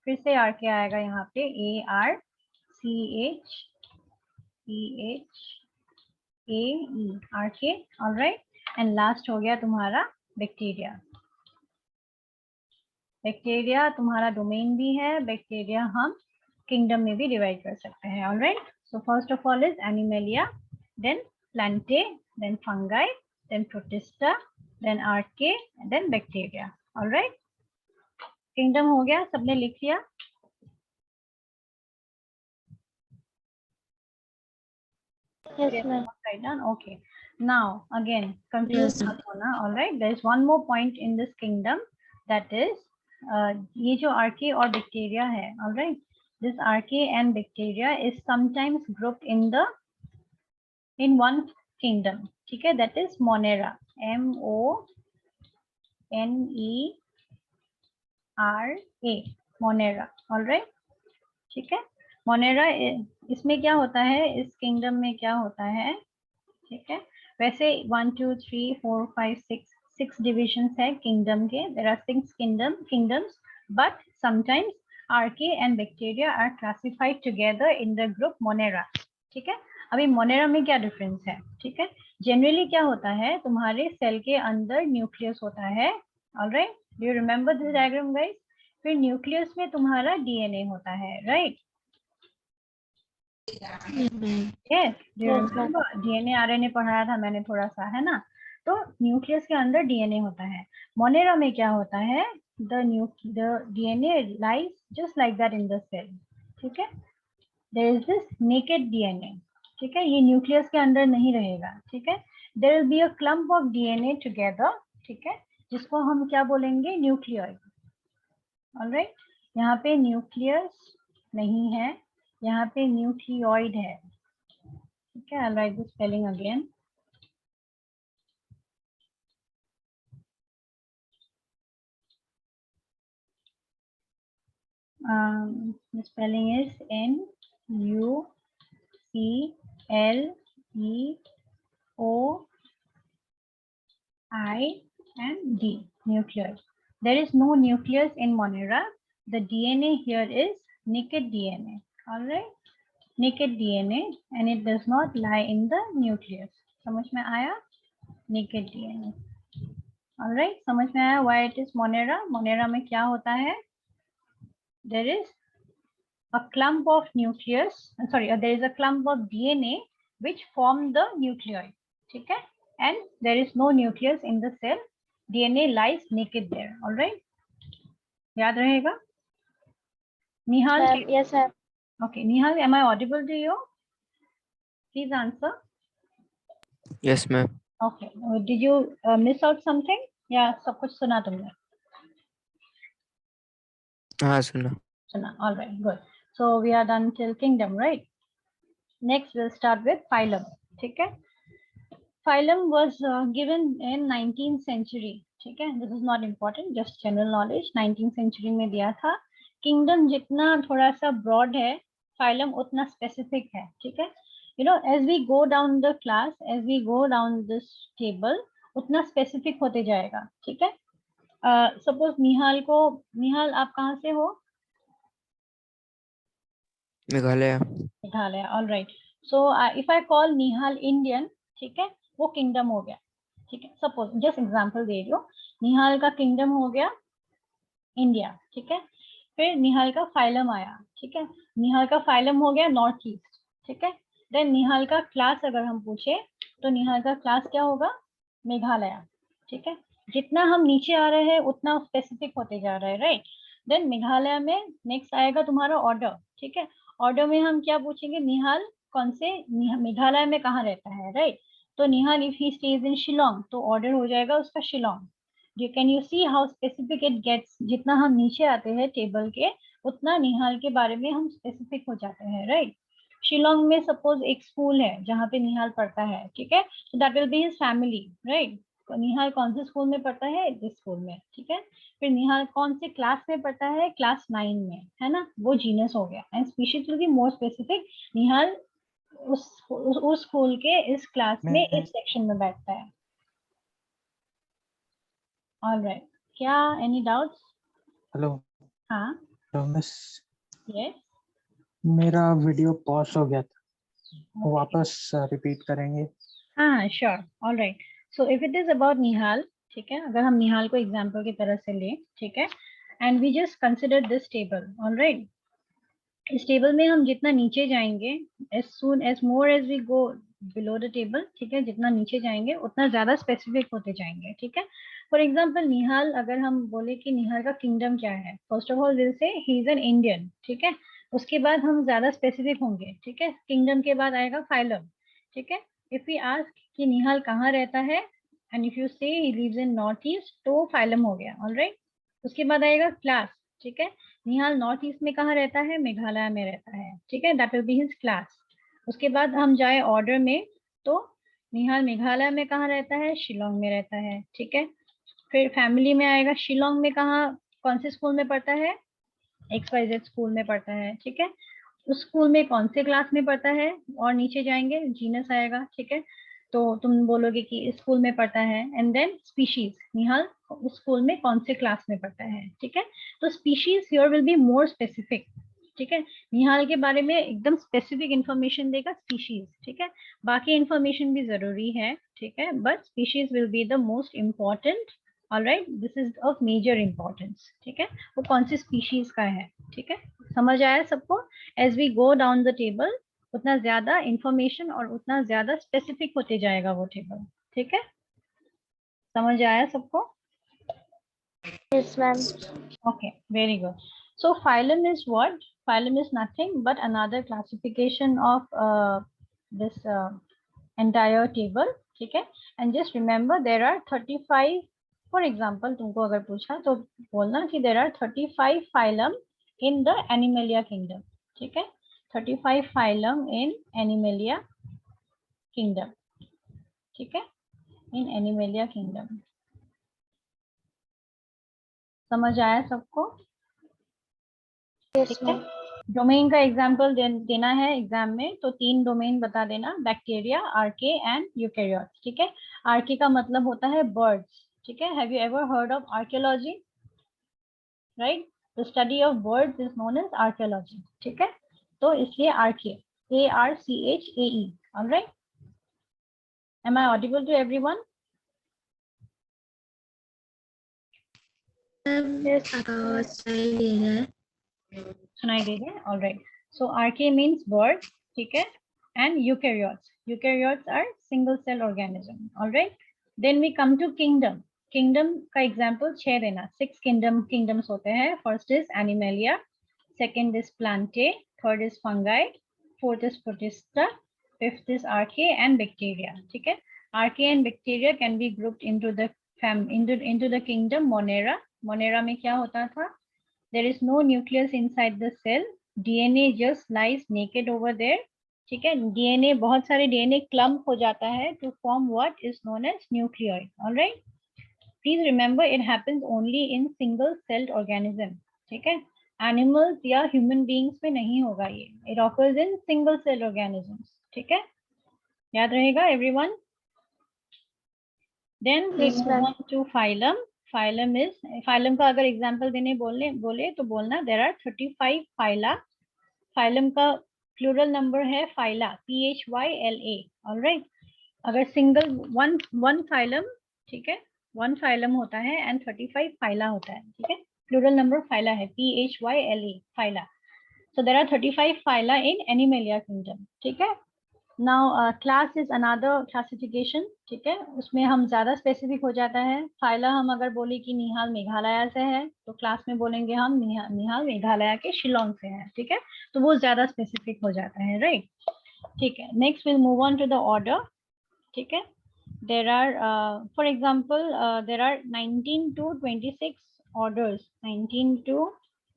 फिर से आर्के आएगा यहाँ पे ARCHAE, आर्के, ऑलराइट। एंड लास्ट हो गया तुम्हारा बैक्टीरिया। बैक्टीरिया तुम्हारा डोमेन भी है, बैक्टीरिया हम किंगडम में भी डिवाइड कर सकते हैं, alright. So first of all is animalia, then plantae, then fungi, then protista, then archaea, then bacteria, alright. Kingdom हो गया, सबने लिख लिया? Yes, ma'am. Right down. Okay. Now again, confused मत होना. All right. There is one more point in this kingdom, that is ये जो archaea और bacteria है. All right. This archaea and bacteria is sometimes grouped in one kingdom. ठीक है? That is Monera. M-O-N-E-R-A. Monera. All right. ठीक है? Monera इसमें क्या होता है? इस किंगडम में क्या होता है? ठीक है, वैसे 1 2 3 4 5 6 डिविजन्स है किंगडम के। There are 6 kingdoms, but sometimes archaea and bacteria are classified together in the group monera. ठीक है, अभी मोनेरा में क्या डिफरेंस है? ठीक है, जनरली क्या होता है, तुम्हारे सेल के अंदर न्यूक्लियस होता है। Alright, do you remember this diagram guys? फिर न्यूक्लियस में तुम्हारा डीएनए होता है, राइट? Yes, डीएनए आरएनए पढ़ाया था मैंने थोड़ा सा, है ना? तो न्यूक्लियस के अंदर डीएनए होता है। मोनेरा में क्या होता है? The DNA lies just like that in the cell. ठीक है, there is this naked DNA. ठीक है, ये न्यूक्लियस के अंदर नहीं रहेगा। ठीक है, there will be a clump of DNA together. ठीक है, जिसको हम क्या बोलेंगे? न्यूक्लियॉइड। ऑलराइट, यहाँ पे न्यूक्लियस नहीं है, यहाँ पे न्यूक्लियॉइड है। Okay, I'll write the spelling again. The spelling is N-U-C-L-E-O-I and D, nucleus. There is no nucleus in Monera. The DNA here is naked DNA. All right, naked DNA, and it does not lie in the nucleus. समझ में आया? Naked DNA. All right, समझ में आया why it is Monera? Monera में क्या होता है? There is a clump of nucleus, there is a clump of DNA which form the nucleoid. ठीक है, and there is no nucleus in the cell. DNA lies naked there. All right, याद रहेगा? Nihal? Yes, sir. Okay, Nihal, am I audible to you? Please answer. Yes, ma'am. Okay, did you miss out something? या सब कुछ सुना तुमने? हाँ सुना। Sunnah. All right, good. So we are done till kingdom, right? Next we'll start with phylum. ठीक है? Phylum was given in 19th century. ठीक है? This is not important, just general knowledge. 19th century में दिया था. Kingdom जितना थोड़ा सा broad है, phylum उतना specific है. ठीक है? You know, as we go down the class, as we go down this table, उतना specific होते जाएगा. ठीक है? Suppose निहाल आप कहाँ से हो? Meghalaya. Meghalaya, all right. So if I call Nihal Indian, ठीक है, वो किंगडम हो गया। ठीक है, सपोज जस्ट एग्जांपल दे रही हूँ, निहाल का किंगडम हो गया इंडिया। ठीक है, फिर निहाल का फाइलम आया। ठीक है, निहाल का फाइलम हो गया नॉर्थ ईस्ट। ठीक है, देन निहाल का क्लास अगर हम पूछे तो निहाल का क्लास क्या होगा? मेघालय। ठीक है, जितना हम नीचे आ रहे हैं उतना स्पेसिफिक होते जा रहा है, राइट? देन मेघालय में नेक्स्ट आएगा तुम्हारा ऑर्डर। ठीक है, ऑर्डर में हम क्या पूछेंगे? निहाल कौन से मेघालय में कहाँ रहता है, राइट? तो Nihal if he stays in Shillong तो ऑर्डर हो जाएगा उसका Shillong. Can you see how specific it gets? जितना हम नीचे आते हैं टेबल के उतना निहाल के बारे में हम स्पेसिफिक हो जाते हैं, राइट? शिलोंग में सपोज एक स्कूल है जहाँ पे निहाल पढ़ता है। ठीक है, so that will be his family, right? निहाल कौन से स्कूल में पढ़ता है? इस स्कूल में। ठीक है, फिर निहाल कौन से क्लास में पढ़ता है? क्लास 9 में, है ना? वो जीनस हो गया। And species will be more specific, Nihal उस स्कूल के इस क्लास में इस सेक्शन में बैठता है। ऑल राइट, क्या एनी डाउट्स? हेलो। हाँ हेलो मिस, यस, मेरा वीडियो पॉज हो गया था। वापस रिपीट करेंगे? हाँ sure, all right. So if it is about Nihal, ठीक है, अगर हम निहाल को एग्जाम्पल की तरह से लें, ठीक है, and we just consider this table, all right. इस टेबल में हम जितना नीचे जाएंगे, as soon as more as we go below the table, ठीक है, जितना नीचे जाएंगे उतना ज्यादा स्पेसिफिक होते जाएंगे, ठीक है. फॉर एग्जाम्पल निहाल, अगर हम बोले कि निहाल का किंगडम क्या है, first of all will say he is an Indian, ठीक है. उसके बाद हम ज्यादा स्पेसिफिक होंगे, ठीक है. किंगडम के बाद आएगा फाइलम, ठीक है. इफ वी आस्क कि निहाल कहाँ रहता है, and if you say he lives in north east, तो फाइलम हो गया, ऑलराइट. उसके बाद आएगा क्लास, ठीक है. निहाल नॉर्थ ईस्ट में कहाँ रहता है, मेघालय में रहता है, ठीक है, that will be his class. उसके बाद हम जाए ऑर्डर में, तो निहाल मेघालय में कहाँ रहता है, शिलोंग में रहता है, ठीक है. फिर फैमिली में आएगा, शिलोंग में कहाँ, कौन से स्कूल में पढ़ता है, XYZ स्कूल में पढ़ता है, ठीक है. उस स्कूल में कौन से क्लास में पढ़ता है, और नीचे जाएंगे जीनस आएगा, ठीक है. तो तुम बोलोगे कि इस स्कूल में पढ़ता है, एंड देन स्पीशीज, निहाल उस स्कूल में कौन से क्लास में पढ़ता है, ठीक है. तो species here will be more specific, ठीक है. निहाल के बारे में एकदम स्पेसिफिक इंफॉर्मेशन देगा स्पीशीज, ठीक है. बाकी इंफॉर्मेशन भी जरूरी है, ठीक है, but species will be the most important, alright. This is of major importance, ठीक है. वो कौन सी स्पीशीज का है, ठीक है. समझ आया सबको? As we go down the table, उतना ज्यादा इंफॉर्मेशन और उतना ज्यादा स्पेसिफिक होते जाएगा वो टेबल, ठीक है. समझ आया सबको? Yes, ma'am. Okay, very good. So phylum is what? Phylum is nothing but another classification of this entire table, ठीक है. And just remember there are 35, for example तुमको अगर पूछा तो बोलना कि there are 35 phylum in the Animalia kingdom, ठीक है. 35 phylum in Animalia kingdom, ठीक है, in Animalia kingdom. समझ आया सबको? Yes, ठीक है. ma'am. डोमेन का एग्जाम्पल देना है एग्जाम में, तो 3 डोमेन बता देना, बैक्टीरिया, आर्के एंड यूकैरियोट्स, ठीक है. आर्के का मतलब होता है बर्ड्स, ठीक है. Have you ever heard of archaeology, right? The study of birds is known as archaeology, ठीक है. तो इसलिए आर्के, ARCHAE, alright. M I audible to everyone? Yes, सुनाई दे रहा है, ऑलराइट. सो आर्के मीन्स बर्ड, ठीक है, and eukaryotes are single cell organism, alright. Then we come to kingdom. Kingdom का एग्जांपल 6 देना. 6 किंगडम्स होते हैं. First is animalia, second is Plantae, third is fungi, fourth is protista, fifth is archaea and bacteria, ठीक है. Archaea and bacteria can be grouped into the kingdom monera. Monera में क्या होता था? There is no nucleus inside the cell. DNA just lies naked over there. ठीक है. DNA, बहुत सारे DNA clump हो जाता है to form what is known as nucleoid. All right. Please remember it happens only in single celled organism. ठीक है. Animals या human beings में नहीं होगा ये. It occurs in single cell organisms. ठीक है. याद रहेगा everyone? Then we Yes, move ma'am. on to phylum. Phylum का अगर एग्जाम्पल देने बोले तो बोलना there are 35 phyla. phylum का प्लूरल नंबर है phyla, PHYLA, ऑलराइट. अगर सिंगल वन phylum, ठीक है, 1 phylum होता है एंड 35 phyla होता है, ठीक है. प्लूरल नंबर phyla है, PHYLA, phyla. So there are 35 phyla in Animalia kingdom, ठीक है. Now class is another classification, ठीक है. उसमें हम ज्यादा स्पेसिफिक हो जाता है. फाइला हम अगर बोले कि निहाल मेघालय से है, तो क्लास में बोलेंगे हम निहाल मेघालय के शिलोंग से है, ठीक है. तो वो ज्यादा स्पेसिफिक हो जाता है, राइट. ठीक है. Next will move on to the order, ठीक है. There are for example there are 19 to 26 orders, 19 to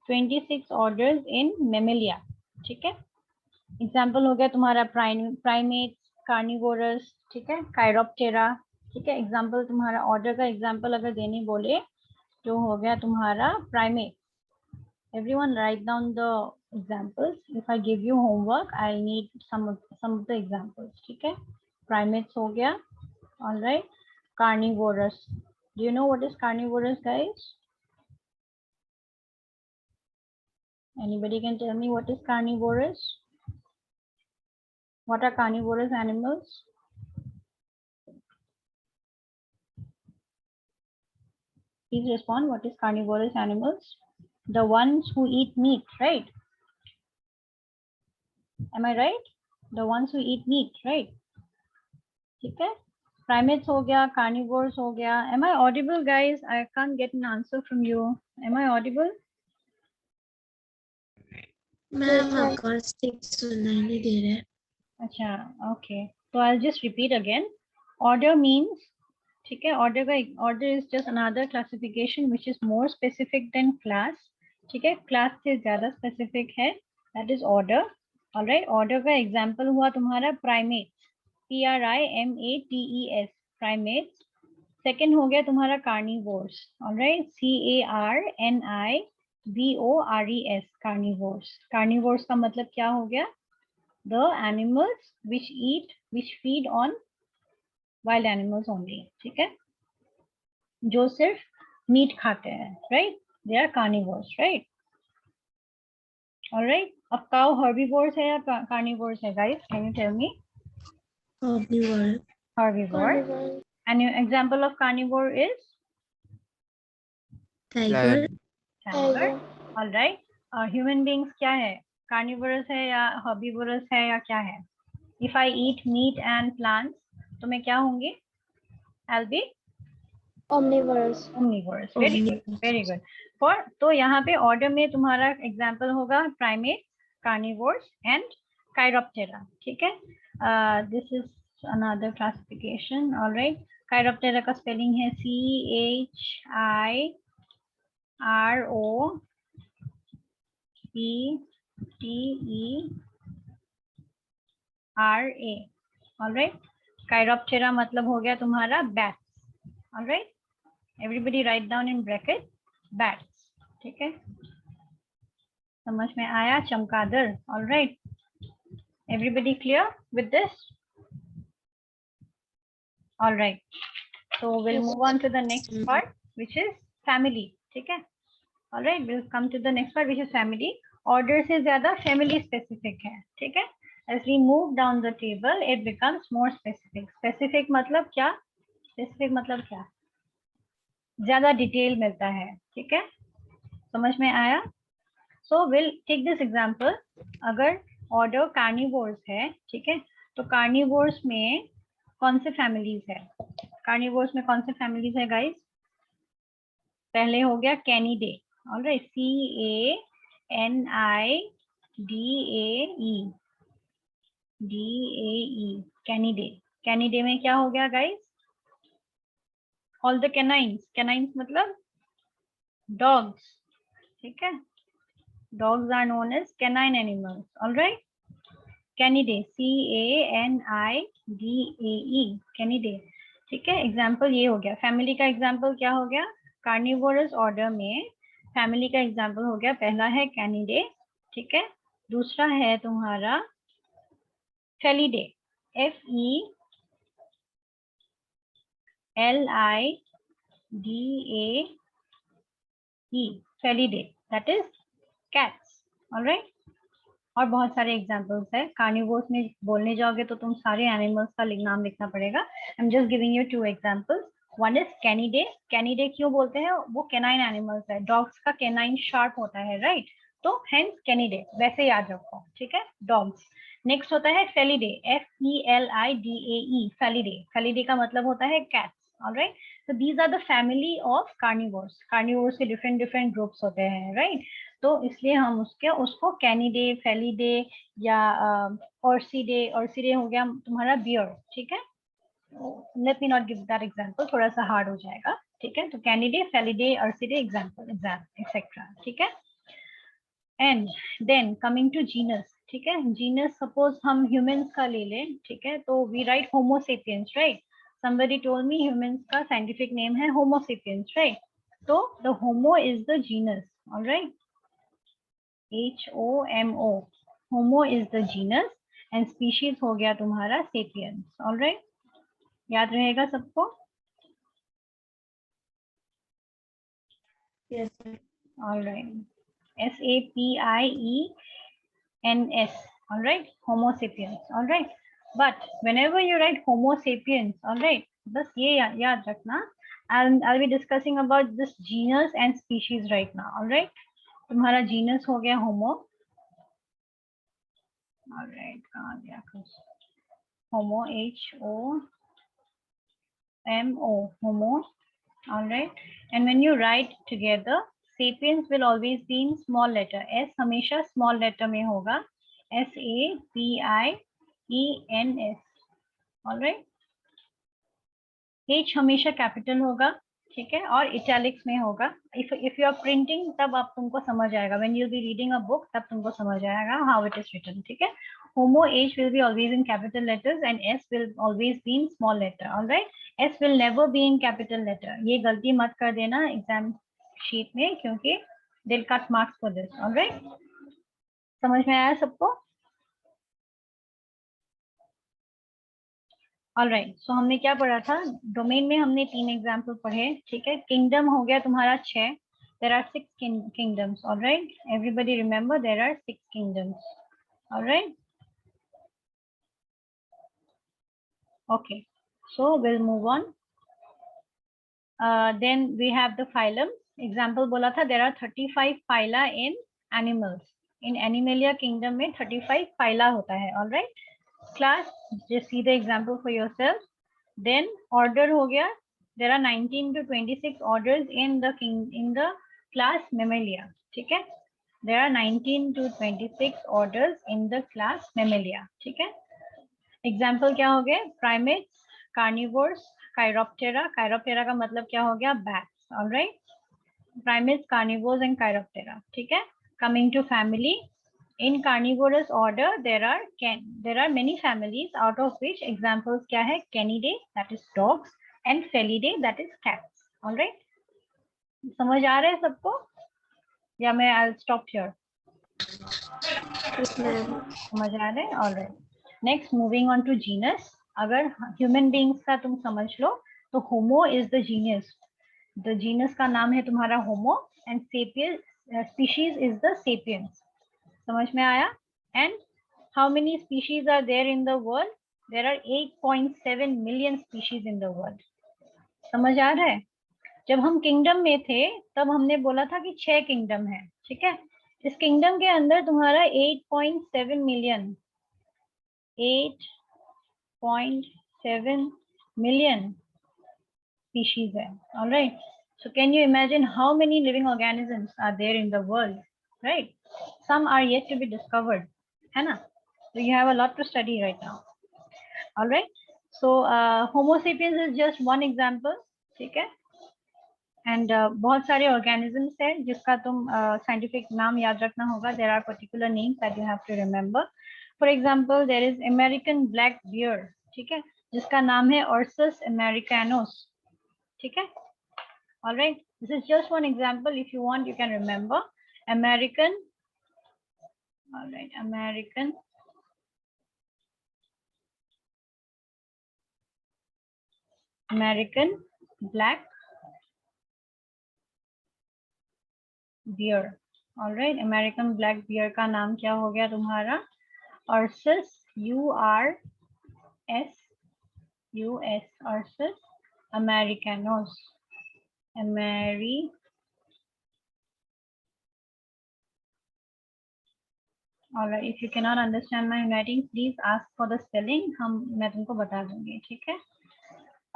26 orders in mammalia, ठीक है. एग्जाम्पल हो गया तुम्हारा प्राइमेट्स, कार्निवोरस, ठीक है, कायरोप्टेरा, ठीक है. एग्जाम्पल तुम्हारा ऑर्डर का एग्जाम्पल अगर देने बोले तो हो गया तुम्हारा primate. Everyone write down the examples. If I give you homework I need some of the examples, ठीक है. प्राइमेट्स हो गया, alright. Carnivorous, do you know what is carnivorous guys? Anybody can tell me what is carnivorous? What are carnivorous animals? Please respond. What is carnivorous animals? The ones who eat meat, right? Am I right? The ones who eat meat, right? ठीक है? Primates हो गया, carnivores हो गया. Am I audible, guys? I can't get an answer from you. Am I audible? Ma'am आपका ठीक सुनाई नहीं दे रहा है. अच्छा, okay. So I'll just repeat again. Order means, ठीक है? Order is just another classification which is more specific than class. ठीक है? Class से ज़्यादा specific है. That is order. All right. Order का example हुआ तुम्हारा primates. Primates. Primates. Second हो गया तुम्हारा carnivores. All right. Carnivores. Carnivores. Carnivores का मतलब क्या हो गया? The animals which feed on wild animals only. ठीक है? जो सिर्फ मीट खाते हैं, right? They are carnivores, right? All right. अब cow herbivores है या carnivores है, guys? Can you tell me? Omnivore. Herbivore. And your example of carnivore is Tiger. tiger. All right. Human beings क्या है? Carnivorous है या herbivorous है या क्या है? If I eat meat and plants, तो मैं क्या होंगी? I'll be Omnivorous. omnivorous. Very good. Very good. For तो यहाँ पे order में तुम्हारा example होगा primates, carnivores and chiroptera. ठीक है? This is another classification. All right. Chiroptera का spelling है CHIROPTERA. All right. Chiroptera मतलब हो गया तुम्हारा bats. All right. Everybody write down in bracket bats. ठीक है? समझ में आया? चमगादड़. All right. Everybody clear with this? All right. So we'll move on to the next part, which is family. ठीक है? All right. We'll come to the next part, which is family. Order से ज़्यादा family specific है. ठीक है? As we move down the table, it becomes more specific. Specific मतलब क्या? Specific मतलब क्या? ज़्यादा डिटेल मिलता है. ठीक है? समझ में आया? So we'll take this example. अगर order carnivores है, ठीक है? तो carnivores में कौन से families है? Carnivores में कौन से families है, guys? पहले हो गया Canidae. All right. CANIDAE. Canidae. Canidae में क्या हो गया, guys? All the canines. Canines मतलब dogs. ठीक है? Dogs are known as canine animals. All right. Canidae. CANIDAE. Canidae. ठीक है? एग्जाम्पल ये हो गया. फैमिली का एग्जाम्पल क्या हो गया? कार्निवोरस ऑर्डर में फैमिली का एग्जाम्पल हो गया. पहला है कैनिडे. ठीक है? दूसरा है तुम्हारा Felidae. FELIDAE. Felidae. That is cats. Alright. और बहुत सारे एग्जाम्पल्स है. कार्निवोर्स में बोलने जाओगे तो तुम सारे एनिमल्स का नाम लिखना पड़ेगा. I am just giving you 2 examples. One is Canidae. Canidae क्यों बोलते हैं? वो कैनाइन एनिमल्स है. डॉग्स का कैनाइन शार्प होता है, राइट? तो हेंस कैनिडे. वैसे याद रखो. ठीक है? डॉग्स. नेक्स्ट होता है फेलिडे. FELIDAE. फेलिडे. फेलिडे का मतलब होता है cats. Alright. So these are the family of carnivores. Carnivores के different ग्रुप्स होते हैं, राइट? तो इसलिए हम उसको कैनिडे, फेलिडे या ऑर्सिडे. ऑर्सिडे हो गया तुम्हारा बियर. ठीक है? Let me not give that example, थोड़ा सा हार्ड हो जाएगा. ठीक है? तो canidae, felidae, ursidae example etcetera. ठीक है? And then coming to genus. ठीक है? जीनस सपोज हम ह्यूमंस का ले लें. ठीक है? तो we write homo sapiens, right? somebody told me humans का scientific name है homo sapiens, right? so the homo is the genus. all right. HOMO. homo is the genus and species हो गया तुम्हारा sapiens. all right. याद रहेगा सबको? Yes, sir. all right. SAPIENS. all right, Homo sapiens, all right. But whenever you write Homo sapiens, all right, बस ये याद रखना. I'll be discussing about this genus and species right now, all right. तुम्हारा genus हो गया Homo, all right. कहाँ गया कुछ? Homo, H-O-M-O, Homo, all right. And when you write together, sapiens will always be in small letter. S हमेशा small letter में होगा. S-A-P-I-E-N-S, all right. H हमेशा capital होगा, ठीक है, और italics में होगा. If you are printing, तब आप तुमको समझ आएगा. When you'll be reading a book, तब तुमको समझ आएगा how it is written, ठीक है. Homo, H will be always in capital letters and S will always be in small letter, all right. S will never be in capital letter. ये गलती मत कर देना exam sheet में, क्योंकि they'll cut marks for this, all right. समझ में आया सबको? All right. So हमने क्या पढ़ा था? डोमेन में हमने 3 एग्जाम्पल पढ़े, ठीक है. किंगडम हो गया तुम्हारा 6. There are 6 kingdoms, all right. Everybody remember there are 6 kingdoms, all right. Okay. So we'll move on. Then we have the phylum. Example बोला था there are 35 phyla in animals. In Animalia kingdom में 35 phyla होता है, all right. Class, just see the example for yourself. Then order हो गया. There are 19 to 26 orders in the class Mammalia. ठीक है. There are 19 to 26 orders in the class Mammalia. ठीक है. Example क्या हो गया? Primates, carnivores, Chiroptera. Chiroptera का मतलब क्या हो गया? Bats. All right. Primates, carnivores, and Chiroptera. ठीक है. Coming to family. In carnivorous order, there are many families, out of which examples क्या है? Canidae, that is dogs, and Felidae, that is cats. All right. समझ आ रहा है सबको? या मैं I'll stop here. Yes, ma'am. समझ आ रहा है? All right. Next, moving on to genus. अगर human beings का तुम समझ लो, तो Homo is the genus. The genus का नाम है तुम्हारा Homo, and sapiens species is the sapiens. समझ में आया? And how many species are there in the world? There are 8.7 million species in the world. समझ आ रहा है? जब हम किंगडम में थे तब हमने बोला था कि 6 किंगडम है, ठीक है. इस किंगडम के अंदर तुम्हारा 8.7 मिलियन 8.7 million species है, all right. So can you imagine how many living organisms are there in the world, right? Some are yet to be discovered, है ना? So you have a lot to study right now, all right. So Homo sapiens is just one example, ठीक है. And बहुत सारे organisms है जिसका तुम scientific नाम याद रखना होगा. There are particular names that you have to remember. For example, there is American black bear, ठीक है, जिसका नाम है Ursus americanus, ठीक है. All right, this is just one example. If you want, you can remember American. All right, American black bear. All right, American black bear का नाम क्या हो गया तुम्हारा? Ursus, U-R-S-U-S, Ursus americanus. All right, if you cannot understand my handwriting, please ask for the spelling. मैं तुमको बता दूंगी, ठीक है.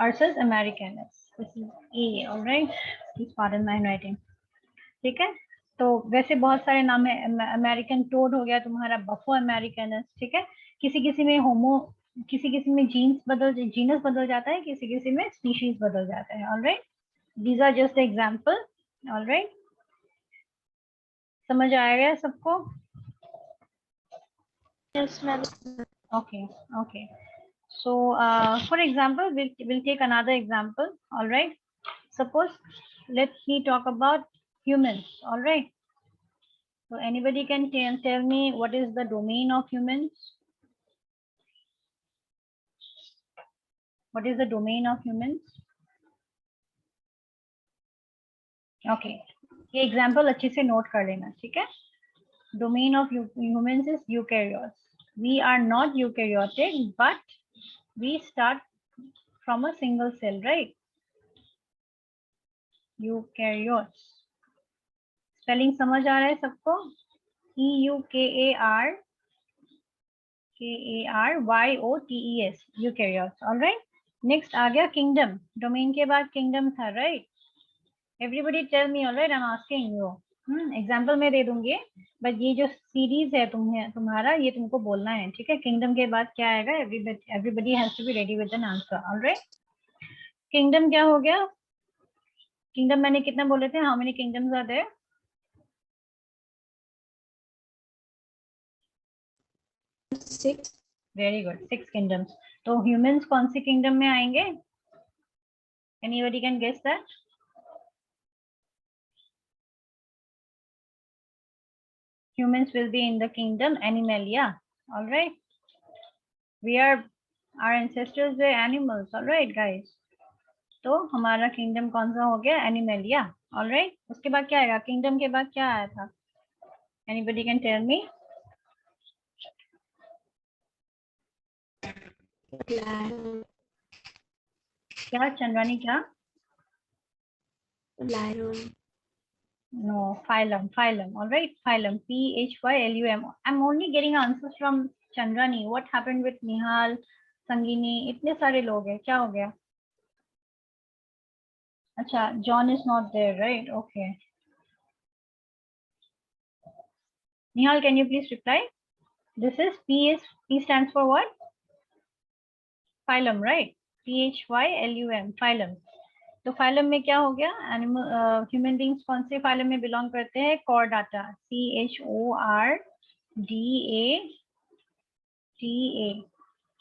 Ursus americanus. This is A. All right. Please pardon my handwriting. ठीक है. तो वैसे बहुत सारे नाम है. अमेरिकन टोड हो गया तुम्हारा, बफो अमेरिकनस, ठीक है. किसी में किसी में जीनस बदल जाता है, किसी में स्पीशीज बदल जाता है. Alright, these are just example. Alright, समझ आएगा सबको? Yes, ma'am. Okay. So for example, we'll take another example. All right. Suppose let me talk about humans. All right. So anybody can tell me what is the domain of humans? What is the domain of humans? Okay. ये example अच्छे से note कर लेना, ठीक है? Domain of humans is eukaryotes. We are not eukaryotic, but we start from a single cell, right? Eukaryotes. Spelling समझ आ रहा है सबको? EUKARYOTES, eukaryotes. All right. Next आ गया kingdom. Domain के बाद kingdom था, right? Everybody tell me, all right? I'm asking you. Example मैं दे दूंगी, बट ये जो सीरीज है तुम्हारा, ये तुमको बोलना है, ठीक है? किंगडम के बाद क्या आएगा? Everybody has to be ready with an answer, alright? Kingdom क्या हो गया? किंगडम मैंने कितना बोले थे? How many kingdoms are there? 6. Very good, 6 kingdoms. तो ह्यूमंस कौन सी किंगडम में आएंगे? Anybody can guess that? Humans will be in the kingdom Animalia. All right. Our ancestors were animals. All right, guys. तो हमारा किंगडम कौन सा हो गया? एनिमलिया. All right. उसके बाद क्या आएगा? किंगडम के बाद क्या आया था? Anybody can tell me? क्या चंद्रानी? क्या? Lion. No, phylum. All right, phylum. PHYLUM. I'm only getting answers from Chandrani. What happened with Nihal, Sangini? इतने सारे लोग हैं, क्या हो गया? अच्छा, John is not there, right? Okay. Nihal, can you please reply? This is P stands for what? Phylum, right? PHYLUM, phylum. तो phylum में क्या हो गया? एनिमल ह्यूमन बींग्स कौन से phylum में बिलोंग करते हैं? Chordata. CHORDATA.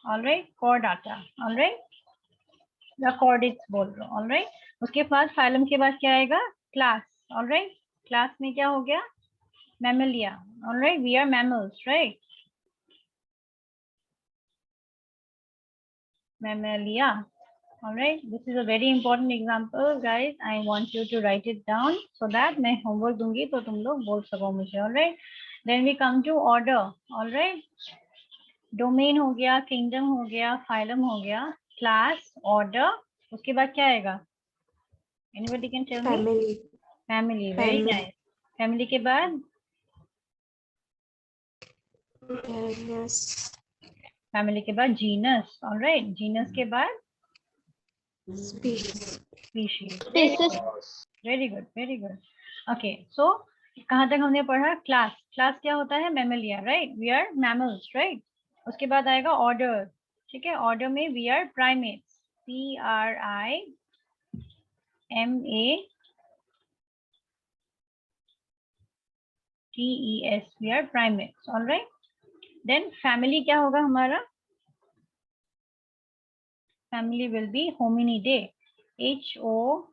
All right, Chordata. All right, या chordates बोल लो. All right. उसके बाद phylum के बाद क्या आएगा? Class. All right. Class में क्या हो गया? Mammalia. All right, we are mammals, right? Mammalia. All right, this is a very important example, guys. I want you to write it down so that मैं homework दूंगी तो तुम लोग बोल सको मुझे. All right. Then we come to order. All right. Domain हो गया, kingdom हो गया, phylum हो गया, class, order. उसके बाद क्या आएगा? Anybody can tell me? Family. Family. Very nice. Family के बाद? Genus. Family के बाद genus. All right. Genus के बाद? Species. Species. Species. Very good. Very good. Okay. So कहाँ तक हमने पढ़ा? Class. Class क्या होता है? Mammalia, right? We are mammals, right? उसके बाद आएगा order. ठीक है? Order में we are primates. PRIMATES. We are primates. All right. Then family क्या होगा हमारा? Family will be Hominidae. HOMONIDAE.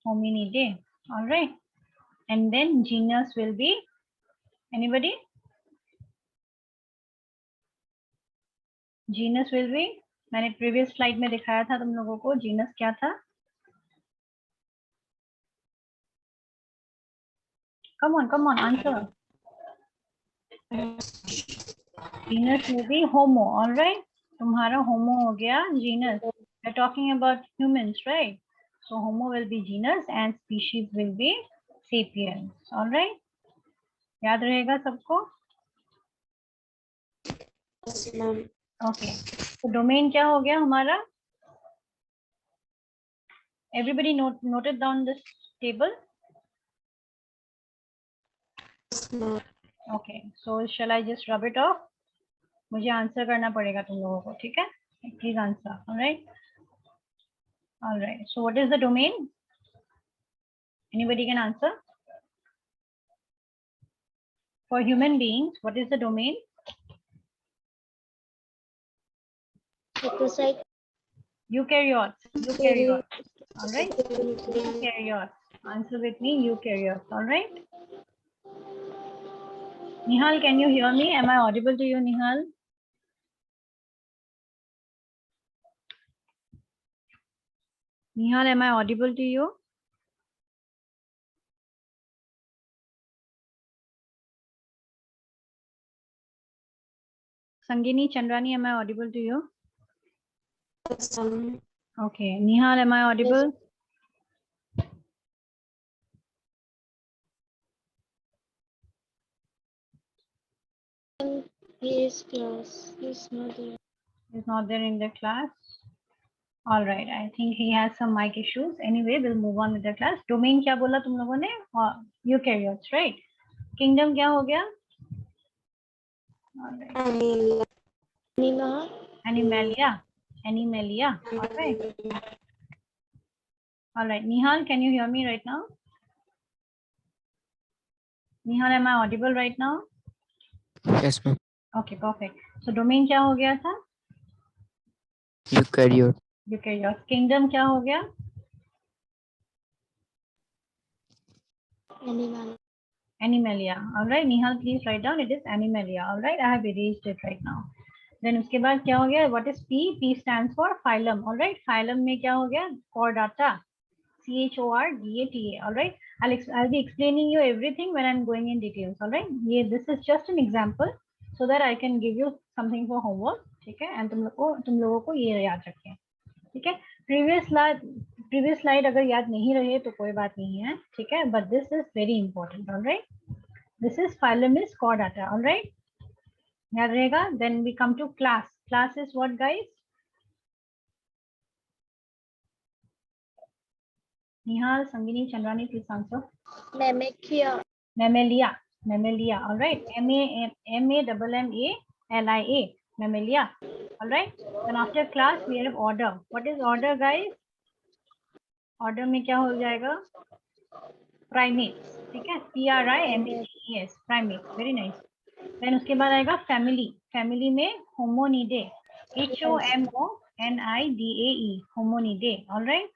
Hominidae. All right. And then genus will be, anybody? Genus will be, मैंने previous slide में दिखाया था तुम लोगों को. Genus क्या था? Come on, answer. Genus will be Homo. All right. तुम्हारा Homo हो गया genus. We're talking about humans, right? So Homo will be genus and species will be sapiens. All right. याद रहेगा सबको? Yes, ma'am. Okay. तो domain क्या हो गया हमारा? Everybody noted down this table. Yes, ma'am. Okay. So shall I just rub it off? मुझे answer करना पड़ेगा तुम लोगों को, ठीक है? Please answer. All right. All right. So what is the domain? Anybody can answer? For human beings, what is the domain? Hepatocyte. Eukaryotes. All right. Eukaryotes. Answer with me. Eukaryotes. All right. Nihal, can you hear me? Am I audible to you, Nihal? Nihal, am I audible to you? Sangini, Chandrani, am I audible to you? Okay. Nihal, am I audible? His class. He's not there. He's not there in the class. All right. I think he has some mic issues. Anyway, we'll move on with the class. Domain क्या बोला तुम लोगों ने? Eukaryotes, right? Kingdom क्या हो गया? All right. Nima. Animalia. Animalia. All right. All right. Nihal, can you hear me right now? Nihal, am I audible right now? Yes, ma'am. Okay, perfect. So domain क्या हो गया था? Eukaryote. Eukaryotes. Kingdom क्या हो गया? Animal. Animalia. All right. Nihal, please write down. It is Animalia. All right. I have erased it right now. Then उसके बाद क्या हो गया? What is P? P stands for phylum. All right. Phylum में क्या हो गया? Chordata. Chordata. All right. I'll be explaining you everything when I'm going in details. All right. This is just an example so that I can give you something for homework. ठीक है? And तुम लोगों को ये याद रखें. ठीक है? Previous slide अगर याद नहीं रहे तो कोई बात नहीं है. ठीक है? But this is very important. All right. This is phylum is Chordata. All right. याद रहेगा. Then we come to class. Class is what, guys? Nihal, Sangini, Chandrani, please answer. Mammalia. Mammalia. Mammalia. All right. M-A-M-M-A-L-I-A. Mammalia. All right. Then after class we have order. What is order, guys? Order में क्या हो जाएगा? Primates. ठीक है? P-R-I-M-A-T-E-S. Primates. Very nice. Then उसके बाद आएगा family. Family में Hominidae. H-O-M-O-N-I-D-A-E. Hominidae. All right.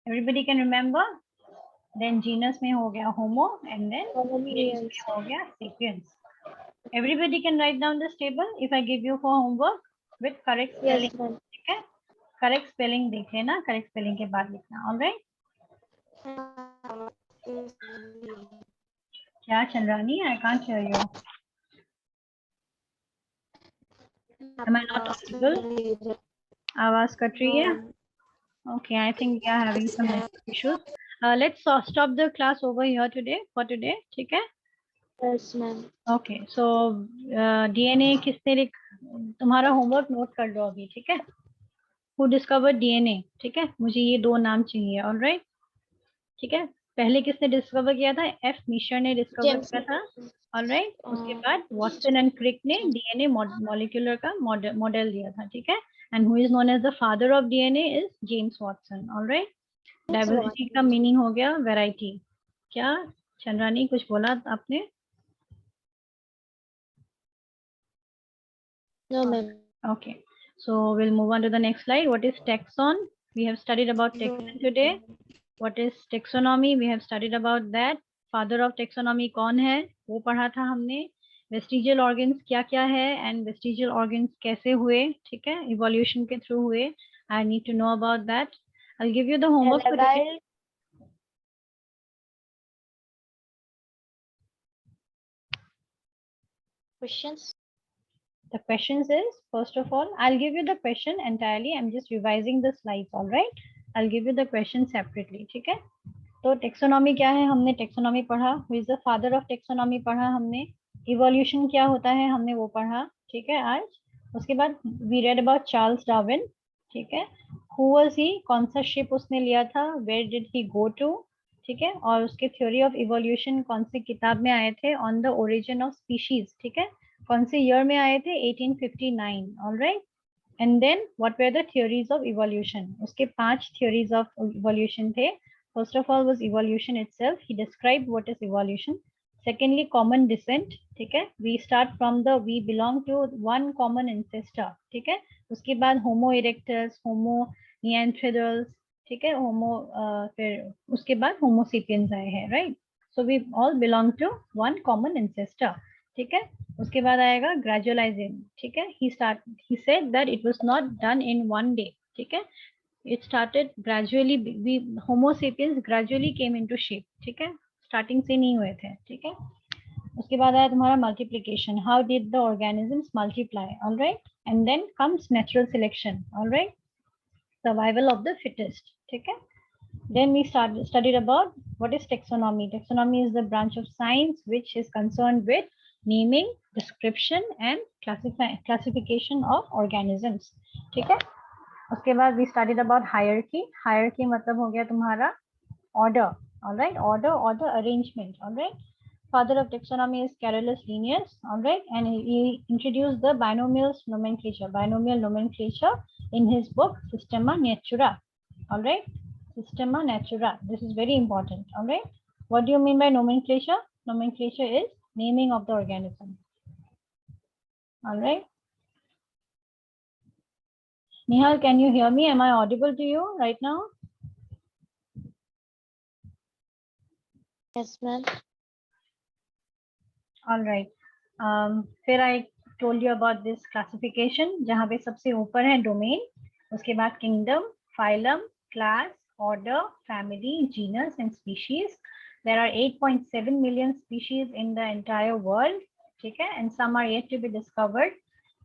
Everybody can remember. Then genus में हो गया Homo and then species में हो गया Sapiens. Everybody can write down this table if I give you for homework with correct spelling. Yes, ma'am. ठीक है? Correct spelling देख लेना. Correct spelling के बाद लिखना. All right. क्या Chandrani? I can't hear you. Am I not audible? आवाज cut रही है? Okay, I think we are having some network issues. Let's stop the class over here today for today. ठीक है? Yes, ma'am. Okay, so DNA किसने तुम्हारा homework note कर लो अभी. ठीक है? Who discovered DNA? ठीक है? मुझे ये दो नाम चाहिए. All right? ठीक है? पहले किसने डिस्कवर किया था? F. मिशर ने डिस्कवर किया था. All right? उसके बाद वॉटसन एंड क्रिक ने DNA मॉलिक्यूलर का मॉडल दिया था. ठीक है? And who is known as the father of DNA is James Watson. All right? Diversity का मीनिंग हो गया वैरायटी. क्या चंद्रानी कुछ बोला आपने? No, ma'am. Okay, so we'll move on to the next slide. What is taxon? We have studied about taxon today. What is taxonomy? We have studied about that. Father of taxonomy कौन है? वो पढ़ा था हमने. Vestigial organs क्या क्या है and vestigial organs कैसे हुए? ठीक है? Evolution के through हुए. I need to know about that. I'll give you the homework for today. Questions? The questions is, first of all, I'll give you the question entirely. I'm just revising the slides, all right? I'll give you the question separately, ठीक है? तो taxonomy क्या है? हमने taxonomy पढ़ा. Who is the father of taxonomy पढ़ा हमने. Evolution क्या होता है? हमने वो पढ़ा. ठीक है आज. उसके बाद we read about Charles Darwin. ठीक है? Who was he? कौन सा ship उसने लिया था? Where did he go to? ठीक है? और उसके theory of evolution कौन सी किताब में आए थे? On the origin of species. ठीक है? कौन से ईयर में आए थे? 1859. All right. And then what were the theories of evolution? उसके 5 theories of evolution थे. First of all was evolution itself. He described what is evolution. Secondly, common descent. ठीक है? We belong to one common ancestor. ठीक है? उसके बाद Homo erectus, Homo neanderthals. ठीक है? फिर उसके बाद Homo sapiens आए हैं, right? So we all belong to one common ancestor. ठीक है? उसके बाद आएगा gradualizing. ठीक है? He said that it was not done in one day. ठीक है? It started gradually. We Homo sapiens gradually came into shape. ठीक है, स्टार्टिंग से नहीं हुए थे. ठीक है, उसके बाद आया तुम्हारा multiplication. How did the organisms multiply. Alright, and then comes natural selection. Alright, survival of the fittest. ठीक है. Then we studied about what is taxonomy. Taxonomy is the branch of science which is concerned with naming, description and classification of organisms. ठीक है. उसके बाद we studied about hierarchy. Hierarchy मतलब हो गया तुम्हारा order. All right, order arrangement. All right. Father of taxonomy is Carolus Linnaeus. All right, and he introduced the binomial nomenclature in his book Systema Natura. All right, Systema Natura. This is very important. All right. What do you mean by nomenclature? Nomenclature is naming of the organism. All right. Nihal, can you hear me? Am I audible to you right now? Yes, ma'am. All right. फिर I told you about this classification, जहाँ पे सबसे ऊपर है domain, उसके बाद kingdom, phylum, class, order, family, genus and species. There are 8.7 million species in the entire world. ठीक है, and some are yet to be discovered.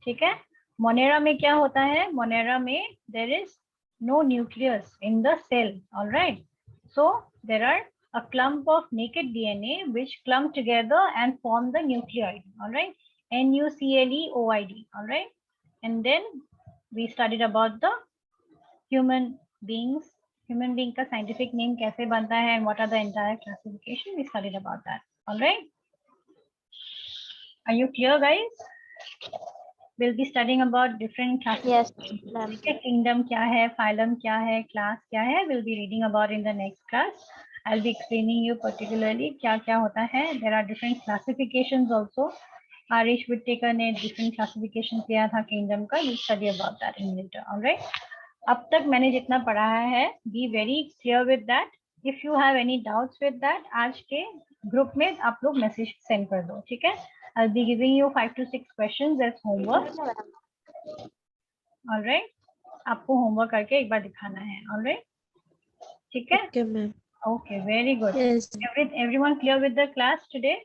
ठीक है. Monera में क्या होता है? Monera में there is no nucleus in the cell. All right. So there are a clump of naked DNA which clump together and form the nucleoid. All right, nucleoid. All right, and then we studied about the human beings. Human being का scientific name कैसे बनता है and what are the entire classification. We studied about that. All right, are you clear, guys? We'll be studying about different Yes, classifications. ma'am. Kingdom क्या है, phylum क्या है, class क्या है. We'll be reading about in the next class. I'll be explaining you particularly क्या क्या होता है. There are different classifications also. Arish Whittaker ने different classification किया था kingdom का. We'll study about that in later. All right. अब तक मैंने जितना पढ़ाया है, be very clear with that. If you have any doubts with that, आज के ग्रुप में आप लोग मैसेज सेंड कर दो. ठीक है. I'll be giving you 5 to 6 questions as homework. All right. आपको होमवर्क करके एक बार दिखाना है. All right. ठीक है. Okay, ma'am. Okay, very good. Yes. Everyone clear with the class today?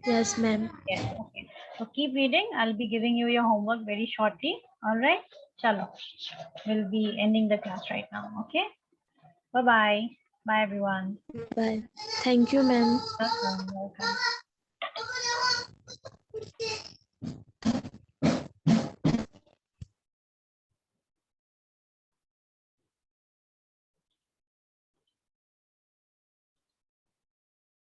Yes, ma'am. Yes. Okay. So keep reading. I'll be giving you your homework very shortly. All right. Chalo. We'll be ending the class right now. Okay. Bye bye. Bye everyone. Bye. Thank you, ma'am. Welcome. Welcome.